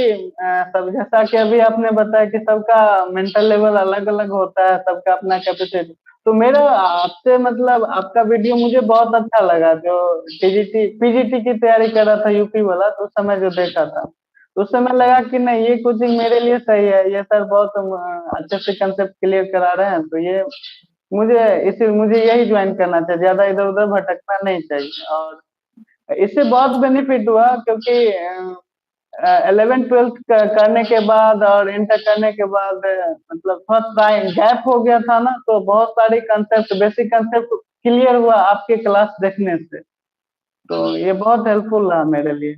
सब जैसा कि अभी आपने बताया कि सबका मेंटल लेवल अलग अलग होता है, सबका अपना कैपेसिटी। तो मेरा आपसे मतलब आपका वीडियो मुझे बहुत अच्छा लगा, जो टीजीटी पीजीटी की तैयारी कर रहा था यूपी वाला, तो उस समय जो देखा था, तो उस समय लगा कि नहीं ये कोचिंग मेरे लिए सही है, ये सर बहुत अच्छे से कंसेप्ट क्लियर करा रहे हैं, तो ये मुझे यही ज्वाइन करना चाहिए, ज्यादा इधर उधर भटकना नहीं चाहिए। और इससे बहुत बेनिफिट हुआ, क्योंकि 11th 12th करने के बाद और इंटर करने के बाद मतलब थोड़ा टाइम गैप हो गया था ना, तो बहुत सारी कंसेप्ट बेसिक कंसेप्ट क्लियर हुआ आपके क्लास देखने से, तो ये बहुत हेल्पफुल रहा मेरे लिए।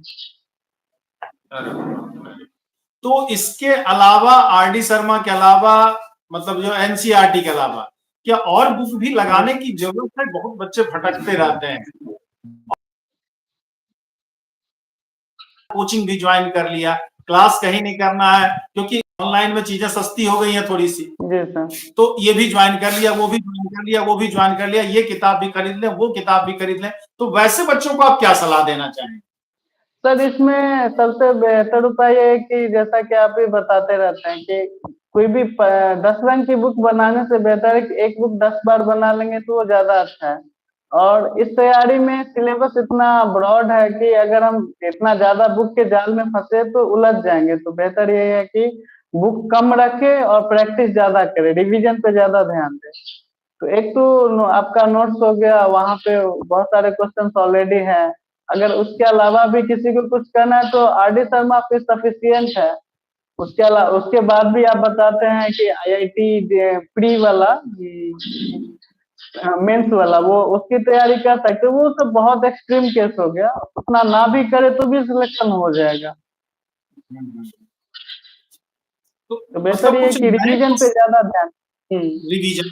तो इसके अलावा आर डी शर्मा के अलावा, मतलब जो एनसीईआरटी के अलावा, क्या और बुक भी लगाने की जरूरत है? बहुत बच्चे भटकते रहते हैं, कोचिंग भी ज्वाइन कर लिया, क्लास कहीं नहीं करना है क्योंकि ऑनलाइन में चीजें सस्ती हो गई हैं थोड़ी सी, जी सर। तो ये भी ज्वाइन कर लिया, वो भी ज्वाइन कर लिया, वो भी ज्वाइन कर लिया, ये किताब भी खरीद लें, वो किताब भी खरीद लें, तो वैसे बच्चों को आप क्या सलाह देना चाहेंगे? सर इसमें सबसे बेहतर उपाय ये है कि जैसा कि आप भी बताते रहते हैं कि कोई भी 10 रंग की बुक बनाने से बेहतर है कि एक बुक 10 बार बना लेंगे तो वो ज्यादा अच्छा है। और इस तैयारी में सिलेबस इतना ब्रॉड है कि अगर हम इतना ज्यादा बुक के जाल में फंसे तो उलझ जाएंगे, तो बेहतर ये है कि बुक कम रखे और प्रैक्टिस ज्यादा करे, रिवीजन पे ज्यादा ध्यान दे। तो एक तो आपका नोट्स हो गया, वहां पे बहुत सारे क्वेश्चंस ऑलरेडी हैं। अगर उसके अलावा भी किसी को कुछ करना है तो आर डी शर्मा पे सफिशियंट है। उसके अलावा उसके बाद भी आप बताते हैं कि आईआईटी प्री वाला मेंस वाला वो उसकी तैयारी कर सकते हो, वो सब बहुत एक्सट्रीम केस हो गया, उतना ना भी करे तो भी सिलेक्शन हो जाएगा। तो तो बेहतर मतलब ये है कुछ कि रिवीजन पे ज्यादा ध्यान। रिवीजन,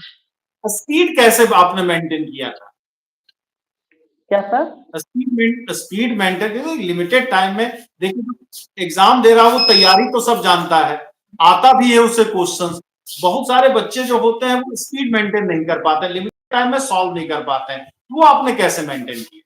स्पीड कैसे आपने मेंटेन किया था? क्या sir? Speed maintain limited time में, देखिए एग्जाम दे रहा हूँ, तैयारी तो सब जानता है, आता भी है उससे क्वेश्चन, बहुत सारे बच्चे जो होते हैं वो स्पीड मेंटेन नहीं कर पाते, लिमिटेड टाइम में सॉल्व नहीं कर पाते हैं, वो आपने कैसे मेंटेन किया?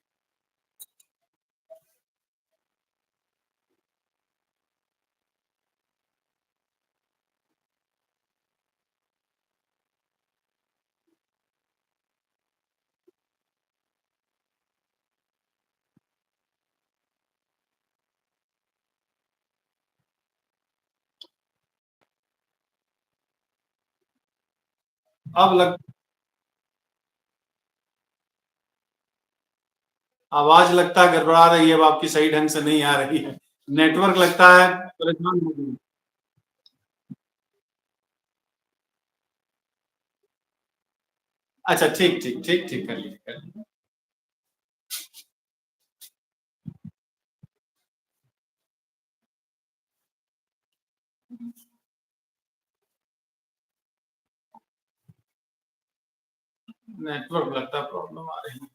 अब लग आवाज लगता है गड़बड़ा रही है, अब आपकी सही ढंग से नहीं आ रही है, नेटवर्क लगता है परेशान हो गई। अच्छा ठीक ठीक ठीक ठीक, कर लीजिए कर लीजिए। नेटवर्क लगता है प्रॉब्लम आ रही है।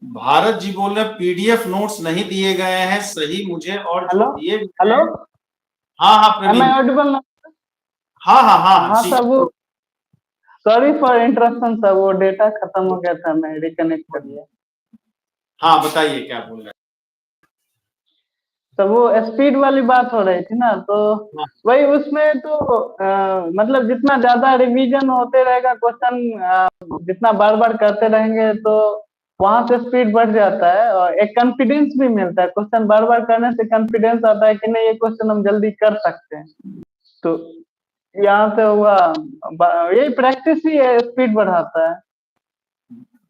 भारत जी बोल रहे पीडीएफ नोट्स नहीं दिए गए हैं सही मुझे, और जो हेलो दिए गए हेलो, हैं। हाँ हाँ एम आई प्रवीण। ऑडिबल? हाँ हाँ हाँ हाँ हाँ ठीक। सर, वो सॉरी फॉर इंटरप्शन सर, वो डेटा खत्म हो गया था, मैं रिकनेक्ट कर लिया। हाँ बताइए क्या बोल रहे तो वो स्पीड वाली बात हो रही थी ना, तो हैं? वही उसमें तो मतलब जितना ज्यादा रिवीजन होते रहेगा क्वेश्चन, जितना बार बार करते रहेंगे तो वहां से स्पीड बढ़ जाता है, और एक कॉन्फिडेंस भी मिलता है, क्वेश्चन बार बार करने से कॉन्फिडेंस आता है कि नहीं ये क्वेश्चन हम जल्दी कर सकते हैं। तो यहाँ से हुआ यही प्रैक्टिस ही है, स्पीड बढ़ाता है।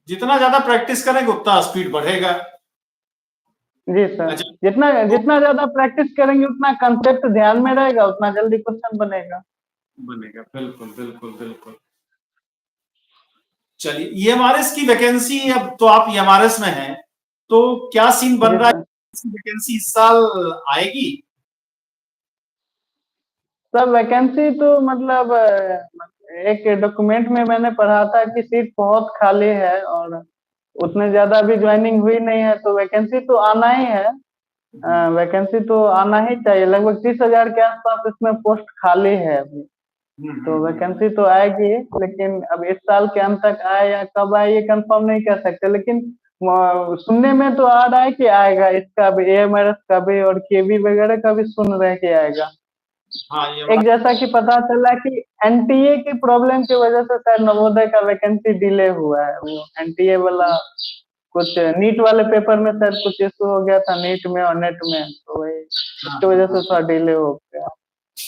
जितना ज्यादा प्रैक्टिस करेंगे उतना स्पीड बढ़ेगा। जी सर, अच्छा, जितना तो जितना ज्यादा प्रैक्टिस करेंगे उतना कंसेप्ट ध्यान में रहेगा, उतना जल्दी क्वेश्चन बनेगा। बनेगा, बिल्कुल बिल्कुल बिल्कुल। चलिए ईएमआरएस की वैकेंसी, अब तो आप ईएमआरएस में हैं, तो क्या सीन बन जी रहा सर। है, वैकेंसी इस साल आएगी? सर वैकेंसी तो मतलब एक डॉक्यूमेंट में मैंने पढ़ा था कि सीट बहुत खाली है, और उतने ज्यादा भी ज्वाइनिंग हुई नहीं है, तो वैकेंसी तो आना ही है। वैकेंसी तो आना ही चाहिए, लगभग 30,000 के आसपास इसमें पोस्ट खाली है अभी। तो वैकेंसी तो आएगी, लेकिन अब इस साल के अंत तक आए या कब आए ये कंफर्म नहीं कर सकते, लेकिन सुनने में तो आ रहा है कि आएगा, इसका भी एएमआरएस का भी और केवी वगैरह का भी सुन रहे हैं कि आएगा। हाँ ये एक जैसा कि पता चला कि एनटीए की प्रॉब्लम की वजह से शायद नवोदय का वैकेंसी डिले हुआ है, वो एनटीए वाला कुछ नीट वाले पेपर में शायद कुछ इशू हो गया था, नीट में और नेट में, तो वही उसकी वजह से थोड़ा डिले हो गया।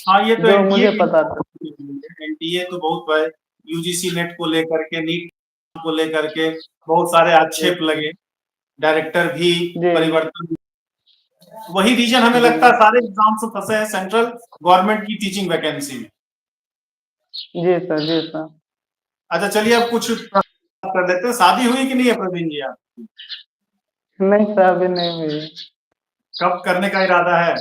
हाँ ये तो जो एनटीए मुझे पता था। एनटीए तो बहुत है, यूजीसी नेट को लेकर के, नीट को लेकर के बहुत सारे आक्षेप लगे, डायरेक्टर भी जी परिवर्तन, वही रीजन हमें जी लगता है सारे एग्जाम से फंसे हैं सेंट्रल गवर्नमेंट की टीचिंग वैकेंसी में। जी सर, जी सर। अच्छा चलिए अब कुछ कर लेते हैं, शादी हुई कि नहीं है प्रवीण जी आप? नहीं सर, अभी नहीं हुई। कब करने का इरादा है?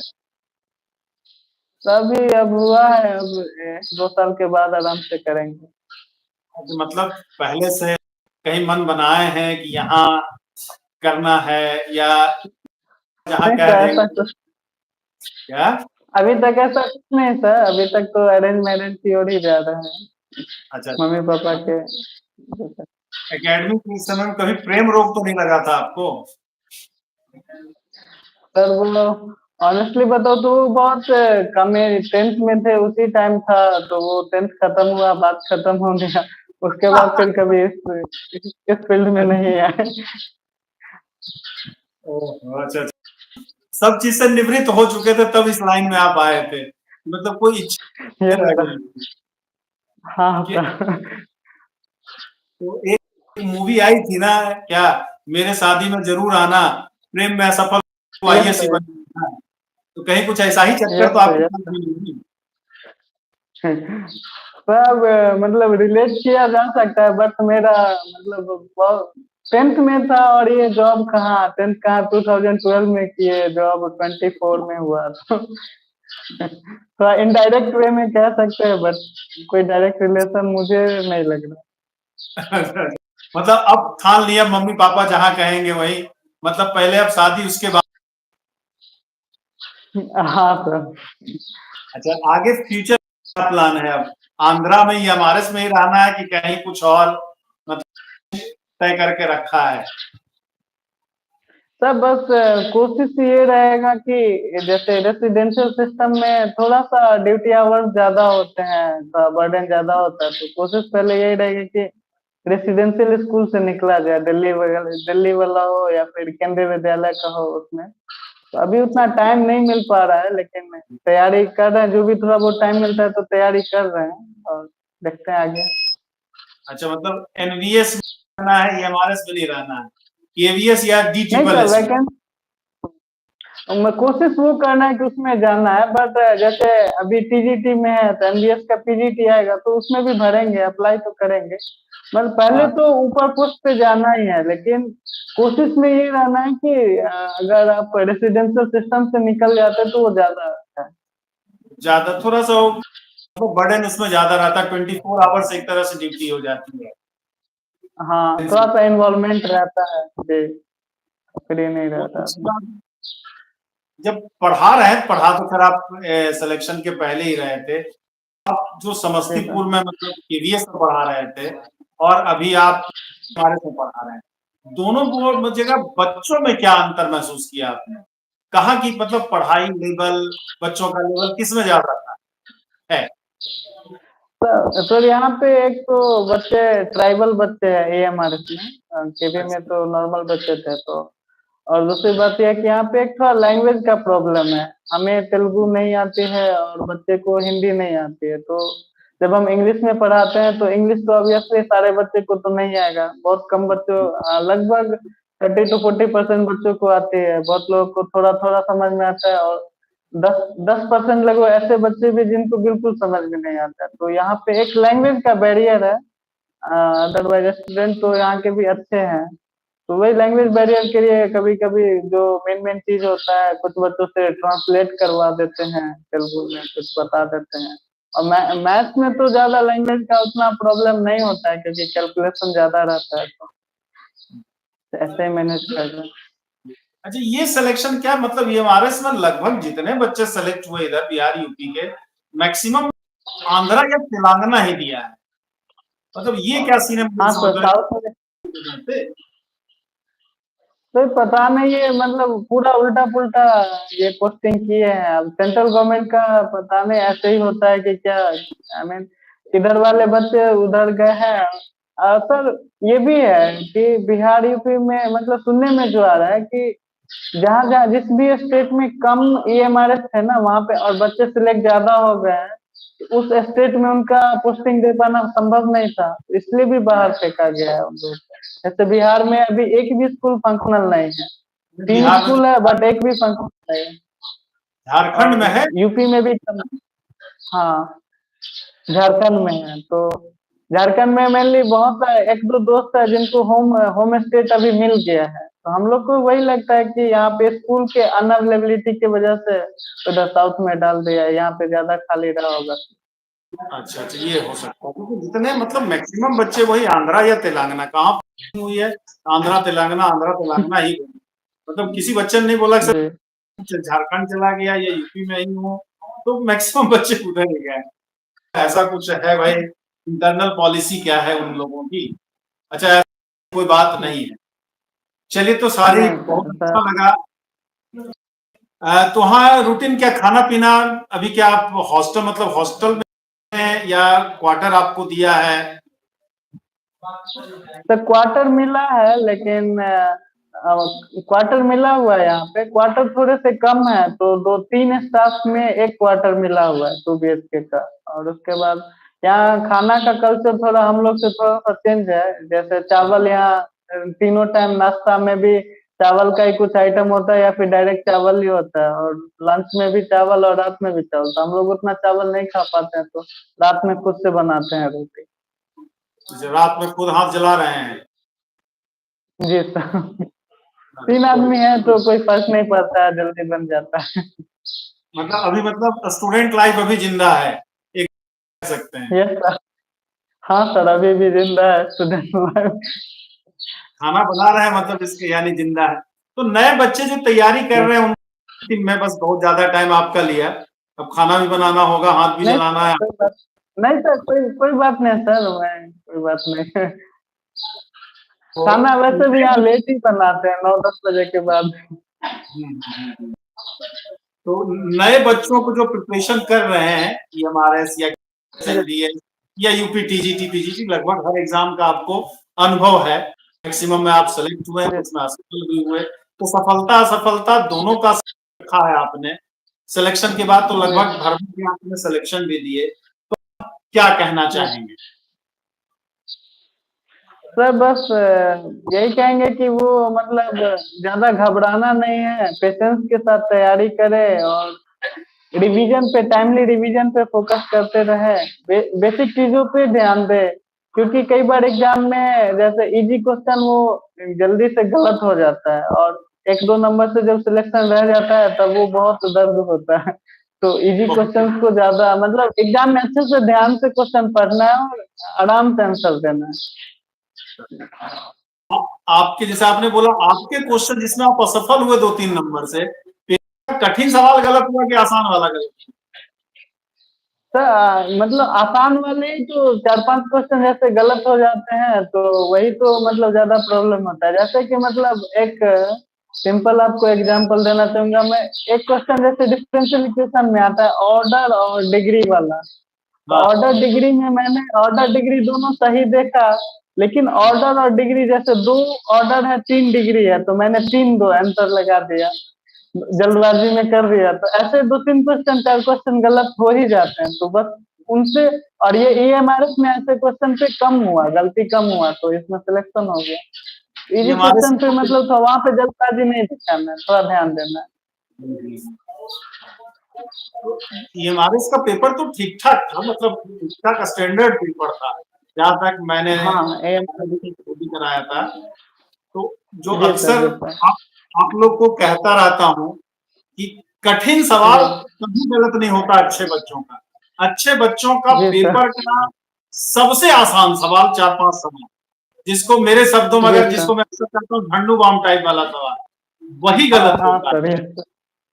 अभी अब हुआ है, अब 2 साल के बाद आराम से करेंगे। मतलब पहले से कहीं मन बनाए हैं कि यहाँ करना है, या जहाँ नहीं कह सर, दें ऐसा कुछ क्या? अभी तक ऐसा कुछ नहीं सर, अभी तक तो अरेंज मैरिज की ओर ही जा रहे हैं, अच्छा, मम्मी पापा के। एकेडमी के समय में कभी प्रेम रोग तो नहीं लगा था आपको? सर वो ऑनेस्टली बताओ तो वो बहुत कम ही 10th में थे, उसी टाइम था, तो वो 10th खत्म हुआ, बात खत्म हो गया, उसके बाद फिर कभी इस फील्ड में नहीं आए। ओह अच्छा अच्छा। सब चीज से निवृत्त हो चुके थे तब इस लाइन में आप आए थे, मतलब कोई इच्छा ये नहीं रह सर। गई हाँ कि? सर। तो एक मूवी आई थी ना क्या, मेरे शादी में जरूर आना, प्रेम में असफल तो यस आईएएस सर, बनना, तो कहीं कुछ ऐसा ही चक्कर यस तो सर, आपके यस साथ भी नहीं? सब मतलब रिलेट किया जा सकता है, बट मेरा मतलब बहुत 10th में था, और ये जॉब कहाँ 10th कहाँ 2012 में किए, जॉब 24 में हुआ, तो थोड़ा इनडायरेक्ट वे में कह सकते हैं, बट कोई डायरेक्ट रिलेशन मुझे नहीं लग मतलब अब ठान लिया मम्मी पापा जहाँ कहेंगे वही, मतलब पहले अब शादी उसके बाद। रहा। हाँ सर। अच्छा आगे फ्यूचर क्या प्लान है अब, आंध्रा में या एमआरएस में ही रहना है कि कहीं कुछ और मतलब तय करके रखा है? सब बस कोशिश ये रहेगा कि जैसे रेसिडेंशियल सिस्टम में थोड़ा सा ड्यूटी आवर्स ज्यादा होते हैं, थोड़ा बर्डन ज्यादा होता है, तो कोशिश पहले यही रहेगी कि रेसिडेंशियल स्कूल से निकला जाए, दिल्ली वगैरह, दिल्ली वाला हो या फिर केंद्रीय विद्यालय का हो उसमें। तो अभी उतना टाइम नहीं मिल पा रहा है, लेकिन तैयारी कर रहे हैं, जो भी थोड़ा बहुत टाइम मिलता है तो तैयारी कर रहे हैं, और देखते हैं आगे। अच्छा मतलब एनवीएस में रहना है या एमआरएस में नहीं रहना है, केवीएस या डी नहीं ट्रिपल सर, एस में? वैकेंसी मैं कोशिश वो करना है कि उसमें जाना है, बट जैसे अभी टीजीटी में है तो एमबीएस का पीजीटी आएगा, तो उसमें भी भरेंगे, अप्लाई तो करेंगे, मतलब पहले हाँ तो ऊपर पोस्ट पे जाना ही है, लेकिन कोशिश में ये रहना है कि अगर आप रेसिडेंशियल सिस्टम से निकल जाते तो वो ज्यादा अच्छा है। ज्यादा थोड़ा सा तो बर्डन उसमें ज्यादा रहता है, 24 आवर्स एक तरह से ड्यूटी हो जाती है। हाँ, थोड़ा सा इन्वॉल्वमेंट रहता है जी, फ्री नहीं तो रहता उसके था। बाद जब पढ़ा रहे, पढ़ा तो खैर आप सिलेक्शन के पहले ही रहे थे, आप जो जी सर। समस्तीपुर में मतलब केवीएस में पढ़ा रहे थे और अभी आप हमारे से पढ़ा रहे हैं, दोनों जगह बच्चों में क्या अंतर महसूस किया आपने? कहा कि मतलब पढ़ाई लेवल, बच्चों का लेवल किस में ज्यादा था है? सर यहाँ पे एक तो बच्चे ट्राइबल बच्चे हैं एएमआरएस में, केवी में अच्छा तो नॉर्मल बच्चे थे, तो और दूसरी बात यह है कि यहाँ पे एक थोड़ा लैंग्वेज का प्रॉब्लम है, हमें तेलुगु नहीं आती है और बच्चे को हिंदी नहीं आती है, तो जब हम इंग्लिश में पढ़ाते हैं तो इंग्लिश तो ऑब्वियसली सारे बच्चे को तो नहीं आएगा, बहुत कम बच्चों, लगभग 30 to 40% बच्चों को आती है, बहुत लोगों को थोड़ा थोड़ा समझ में आता है, और 10% लगभग ऐसे बच्चे भी जिनको बिल्कुल समझ में नहीं आता है, तो यहाँ पे एक लैंग्वेज का बैरियर है। अदरवाइज स्टूडेंट तो यहाँ के भी अच्छे हैं, तो वही लैंग्वेज बैरियर के लिए कभी कभी जो मेन मेन चीज होता है, कुछ बच्चों से ट्रांसलेट करवा देते हैं तेलुगु में, कुछ बता देते हैं, और मैथ्स में तो ज्यादा लैंग्वेज का उतना प्रॉब्लम नहीं होता है, क्योंकि कैलकुलेशन ज्यादा रहता है, तो ऐसे ही मैनेज कर रहे हैं। अच्छा ये सिलेक्शन क्या मतलब, ये एमआरएस में लगभग जितने बच्चे सेलेक्ट हुए इधर बिहार यूपी के, मैक्सिमम आंध्रा या तेलंगाना ही दिया है। मतलब ये क्या सीन है, हाँ सर, साउथ में तो पता नहीं, ये मतलब पूरा उल्टा पुल्टा ये पोस्टिंग किए हैं। अब सेंट्रल गवर्नमेंट का पता नहीं ऐसे ही होता है कि क्या, आई मीन इधर वाले बच्चे उधर गए हैं। सर ये भी है कि बिहार यूपी में मतलब सुनने में जो आ रहा है कि जहाँ जहाँ जिस भी स्टेट में कम ईएमआरएस है ना, वहाँ पे और बच्चे सिलेक्ट ज्यादा हो गए हैं, उस स्टेट में उनका पोस्टिंग दे पाना संभव नहीं था, इसलिए भी बाहर फेंका गया है उन लोगों को। जैसे बिहार में अभी एक भी स्कूल फंक्शनल नहीं है, 3 बिहार में स्कूल है बट एक भी फंक्शनल नहीं है। झारखंड में और है। यूपी में भी हाँ, झारखंड में है। तो झारखंड में मेनली बहुत एक दो दोस्त है जिनको होम होम स्टेट अभी मिल गया है, तो हम लोग को वही लगता है कि यहाँ पे स्कूल के अनअवेलेबिलिटी की वजह से उधर साउथ में डाल दिया है, यहाँ पे ज्यादा खाली रहा होगा। अच्छा अच्छा, ये हो सकता है क्योंकि जितने मतलब मैक्सिमम बच्चे वही आंध्रा या तेलंगाना, कहाँ हुई है आंध्रा तेलंगाना ही हुई। मतलब किसी बच्चे ने नहीं बोला कि जी सर झारखंड चला गया या यूपी में ही हूँ, तो मैक्सिमम बच्चे उधर ही गए। ऐसा कुछ है भाई, इंटरनल पॉलिसी क्या है उन लोगों की। अच्छा, ऐसा कोई बात नहीं है। चलिए, तो सारी नहीं बहुत सर, अच्छा लगा। तो हाँ, रूटीन क्या, खाना पीना अभी क्या आप हॉस्टल, मतलब हॉस्टल में या क्वार्टर आपको दिया है? तो क्वार्टर मिला है, लेकिन क्वार्टर मिला हुआ है, यहाँ पे क्वार्टर थोड़े से कम है, तो 2-3 स्टाफ में एक क्वार्टर मिला हुआ है 2 BHK का। और उसके बाद यहाँ खाना का कल्चर थोड़ा हम लोग से थोड़ा सा चेंज है। जैसे चावल यहाँ तीनों टाइम नाश्ता में भी चावल का ही कुछ आइटम होता है, या फिर डायरेक्ट चावल ही होता है, और लंच में भी चावल और रात में भी चावल। तो हम लोग उतना चावल नहीं खा पाते हैं, तो रात में खुद से बनाते हैं रोटी। रात में खुद हाथ जला रहे हैं? जी सर, 3 आदमी है तो कोई फर्क नहीं पड़ता है, जल्दी बन जाता है। मतलब अभी मतलब स्टूडेंट लाइफ अभी जिंदा है, एक कह सकते हैं। Yes sir. हाँ सर, अभी भी जिंदा है स्टूडेंट लाइफ। खाना बना रहे हैं मतलब इसके यानी जिंदा है। तो नए बच्चे जो तैयारी कर रहे हैं उनकी, मैं बस बहुत ज्यादा टाइम आपका लिया, अब खाना भी बनाना होगा, हाथ भी नहीं जलाना सर, है। कोई बात नहीं सर, कोई कोई बात नहीं सर, मैं कोई बात नहीं। तो खाना वैसे भी यहाँ लेट ही बनाते हैं, 9-10 बजे के बाद। तो नए बच्चों को जो प्रिपरेशन कर रहे हैं EMRS या SLDS या यूपी TGT PGT, लगभग हर एग्जाम का आपको अनुभव है। मैक्सिमम में आप सेलेक्ट हुए, कुछ में असफल भी हुए, तो सफलता असफलता दोनों का रखा है आपने। सिलेक्शन के बाद तो लगभग भर के आपने सिलेक्शन भी दिए, तो क्या कहना चाहेंगे? सर बस यही कहेंगे कि वो मतलब ज्यादा घबराना नहीं है, पेशेंस के साथ तैयारी करे, और रिवीजन पे, टाइमली रिवीजन पे फोकस करते रहे, बेसिक चीजों पे ध्यान दे। क्योंकि कई बार एग्जाम में जैसे इजी क्वेश्चन वो जल्दी से गलत हो जाता है, और 1-2 नंबर से जब सिलेक्शन रह जाता है तब वो बहुत दर्द होता है। तो इजी क्वेश्चन को ज्यादा मतलब एग्जाम में अच्छे से ध्यान से क्वेश्चन पढ़ना है और आराम से आंसर देना है। आपके जैसे आपने बोला, आपके क्वेश्चन जिसमें आप असफल हुए 2-3 नंबर से, कठिन सवाल गलत हुआ कि आसान वाला गलत हुआ? सर मतलब आसान वाले ही तो 4-5 क्वेश्चन जैसे गलत हो जाते हैं, तो वही तो मतलब ज्यादा प्रॉब्लम होता है। जैसे कि मतलब एक सिंपल आपको एग्जांपल देना चाहूंगा मैं। एक क्वेश्चन जैसे डिफरेंशियल इक्वेशन में आता है ऑर्डर और डिग्री वाला, तो हाँ, ऑर्डर डिग्री में मैंने ऑर्डर डिग्री दोनों सही देखा, लेकिन ऑर्डर और डिग्री जैसे 2 ऑर्डर है, 3 डिग्री है, तो मैंने 3-2 आंसर लगा दिया, जल्दबाजी में कर दिया। तो ऐसे 2-3 क्वेश्चन 4 क्वेश्चन गलत हो ही जाते हैं, तो बस उनसे। और ये EMRS में ऐसे क्वेश्चन पे कम हुआ, गलती कम हुआ, तो इसमें सिलेक्शन हो गया। ये इजी हमारे क्वेश्चन पे मतलब तो वहां पे जल्दबाजी नहीं दिखाना है, थोड़ा ध्यान देना है। EMRS का पेपर तो ठीक ठाक था, मतलब ठीक ठाक स्टैंडर्ड पेपर था, जहां तक मैंने हाँ एम भी कराया था। तो जो जी सर, अक्सर जी सर, आप आप लोग को कहता रहता हूँ कि कठिन जी सवाल कभी गलत नहीं होता अच्छे बच्चों का। अच्छे बच्चों का जी सर, पेपर का सबसे आसान सवाल 4-5 सवाल, जिसको मेरे शब्दों में, जी अगर सर। जिसको मैं अक्सर कहता हूँ झंडू बाम टाइप वाला सवाल, वही हाँ गलत हाँ होता है। सर,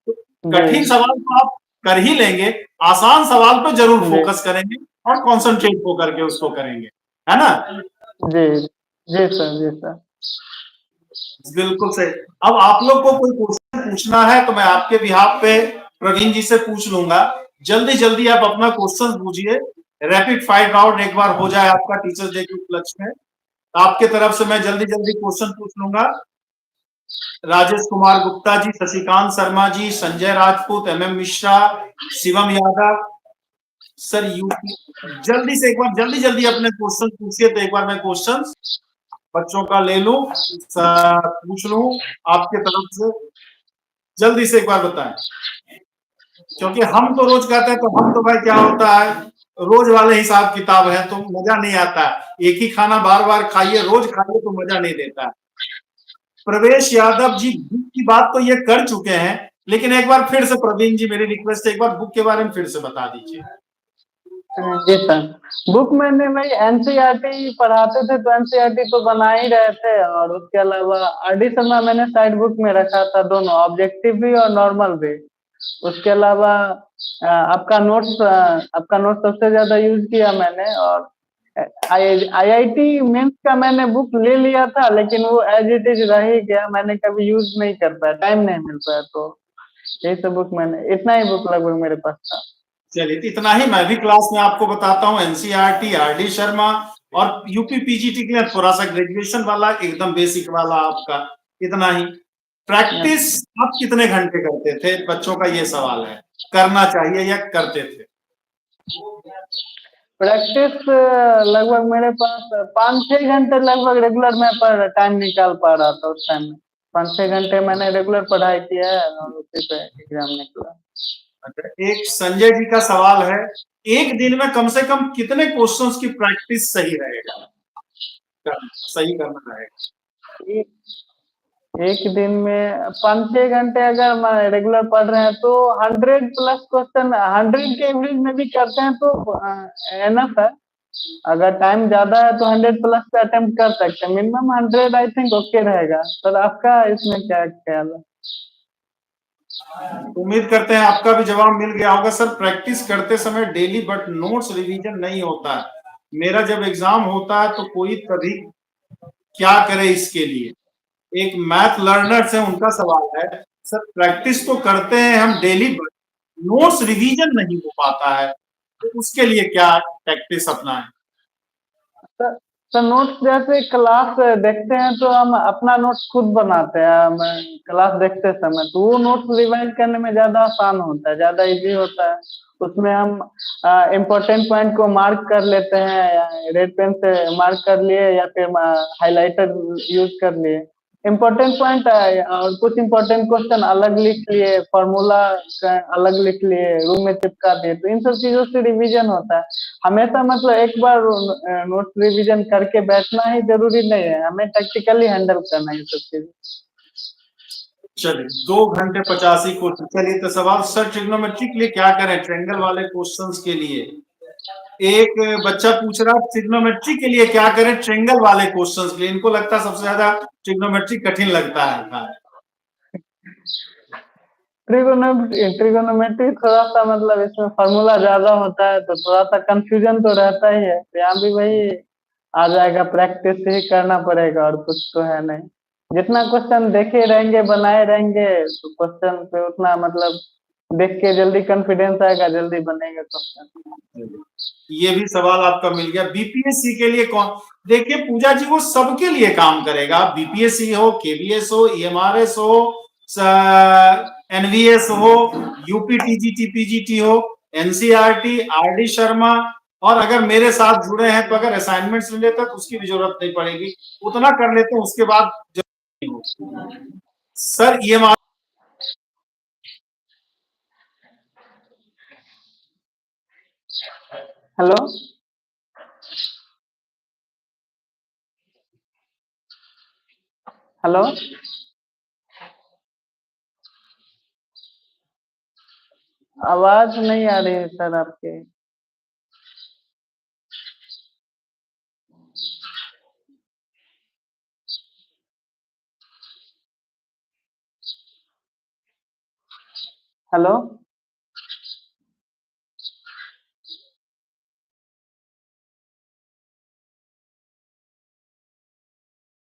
तो जी कठिन सवाल को आप कर ही लेंगे, आसान सवाल पे जरूर जी फोकस करेंगे और कॉन्सेंट्रेट होकर के उसको करेंगे, है ना? जी जी सर, जी सर। बिल्कुल सही। अब आप लोग को कोई क्वेश्चन पूछना है तो मैं आपके बिहाफ पे प्रवीण जी से पूछ लूंगा। जल्दी जल्दी आप अपना क्वेश्चन पूछिए, रैपिड फायर राउंड एक बार हो जाए आपका टीचर्स डे के उपलक्ष्य में। आपके तरफ से मैं जल्दी जल्दी क्वेश्चन पूछ लूंगा। Rajesh Kumar Gupta ji, Shashikant Sharma ji, Sanjay Rajput, M Mishra, Shivam Yadav, sir UP. जल्दी से एक बार जल्दी जल्दी अपने क्वेश्चन पूछिए तो एक बार मैं क्वेश्चन बच्चों का ले लूं, पूछ लूं आपके तरफ से। जल्दी से एक बार बताएं, क्योंकि हम तो रोज कहते हैं तो हम तो भाई क्या होता है, रोज वाले हिसाब किताब है तो मजा नहीं आता। एक ही खाना बार बार खाइए, रोज खाइए तो मजा नहीं देता। प्रवेश यादव जी, बुक की बात तो ये कर चुके हैं, लेकिन एक बार फिर से प्रवीण जी मेरी रिक्वेस्ट है, एक बार बुक के बारे में फिर से बता दीजिए। जी सर, बुक मैंने भाई एनसीईआरटी पढ़ाते थे तो एनसीईआरटी तो बना ही रहे थे, और उसके अलावा आरडी शर्मा मैंने साइड बुक में रखा था, दोनों ऑब्जेक्टिव भी और नॉर्मल भी। उसके अलावा आपका नोट्स सबसे ज्यादा यूज किया मैंने, और आईआईटी मेंस का मैंने बुक ले लिया था, लेकिन वो एज इट इज रह ही गया, मैंने कभी यूज नहीं कर पाया, टाइम नहीं मिल पाया। तो यही सब बुक मैंने, इतना ही बुक लगभग मेरे पास था। चलिए, इतना ही मैं भी क्लास में आपको बताता हूँ। एनसीईआरटी, आरडी शर्मा और यूपी पीजीटी के लिए थोड़ा सा ग्रेजुएशन वाला, एकदम बेसिक वाला आपका, इतना ही। प्रैक्टिस आप कितने घंटे करते थे, बच्चों का ये सवाल है, करना चाहिए या करते थे? प्रैक्टिस लगभग मेरे पास 5-6 घंटे लगभग रेगुलर मैं पर टाइम निकाल पा रहा था उस टाइम में। 5-6 घंटे मैंने रेगुलर पढ़ाई किया है और उसी पे एग्जाम निकला। अच्छा, एक संजय जी का सवाल है, एक दिन में कम से कम कितने क्वेश्चंस की प्रैक्टिस सही रहेगा, सही करना रहेगा? एक दिन में 5-6 घंटे अगर मैं रेगुलर पढ़ रहे हैं तो 100+ क्वेश्चन, 100 के एवरेज में भी करते हैं तो एनफ है। अगर टाइम ज्यादा है तो 100+ का अटेम्प्ट कर सकते हैं, मिनिमम 100 आई थिंक ओके रहेगा। सर आपका इसमें क्या ख्याल है? उम्मीद करते हैं आपका भी जवाब मिल गया होगा। सर, प्रैक्टिस करते समय डेली बट नोट्स रिवीजन नहीं होता है। मेरा जब एग्जाम होता है तो कोई तभी क्या करे इसके लिए, एक मैथ लर्नर से उनका सवाल है, सर प्रैक्टिस तो करते हैं हम डेली बट नोट्स रिवीजन नहीं हो पाता है, तो उसके लिए क्या प्रैक्टिस अपनाएं? सर सर नोट्स जैसे क्लास देखते हैं तो हम अपना नोट्स खुद बनाते हैं, हम क्लास देखते समय तो वो नोट्स रिवाइज करने में ज्यादा आसान होता है, ज्यादा इजी होता है। उसमें हम इम्पोर्टेंट पॉइंट को मार्क कर लेते हैं, या रेड पेन से मार्क कर लिए या फिर हाइलाइटर यूज कर लिए। इम्पोर्टेंट पॉइंट और कुछ इम्पोर्टेंट क्वेश्चन अलग लिख लिए, फॉर्मूला अलग लिख लिए, रूम में चिपका दिए, तो इन सब चीजों से रिवीजन होता है। हमेशा मतलब एक बार नोट्स रिवीजन करके बैठना ही जरूरी नहीं है, हमें टैक्टिकली हैंडल करना है ये सब चीजें। चलिए, 2 घंटे 85 क्वेश्चन। चलिए तो सवाल, सर ट्रिग्नोमेट्री के लिए क्या करें, ट्रेंगल वाले क्वेश्चंस के लिए एक बच्चा पूछ रहा है, ट्रिग्नोमेट्री के लिए क्या करें, ट्रेंगल वाले क्वेश्चंस के लिए। इनको लगता है सबसे ज्यादा ट्रिग्नोमेट्री कठिन लगता है। हाँ। ट्रिगोनोमेट्री थोड़ा सा मतलब इसमें फॉर्मूला ज्यादा होता है तो थोड़ा सा कंफ्यूजन तो रहता ही है, तो यहाँ भी वही आ जाएगा, प्रैक्टिस ही करना पड़ेगा और कुछ तो है नहीं। जितना क्वेश्चन देखे रहेंगे बनाए रहेंगे तो क्वेश्चन पे उतना मतलब देख के जल्दी कॉन्फिडेंस आएगा, जल्दी बनेगा क्वेश्चन। ये भी सवाल आपका मिल गया। बीपीएससी के लिए कौन, देखिए पूजा जी, वो सबके लिए काम करेगा, बीपीएससी हो, केबीएस हो, ईएमआरएस हो, एनवीएस हो, यूपी टीजीटी पीजीटी हो, एनसीईआरटी, आरडी शर्मा, और अगर मेरे साथ जुड़े हैं तो अगर असाइनमेंट्स ले लेता तो उसकी भी जरूरत नहीं पड़ेगी, उतना कर लेते हैं उसके बाद जरूरत नहीं होगी। सर ईएमआर हेलो हेलो आवाज नहीं आ रही है सर आपके। हेलो।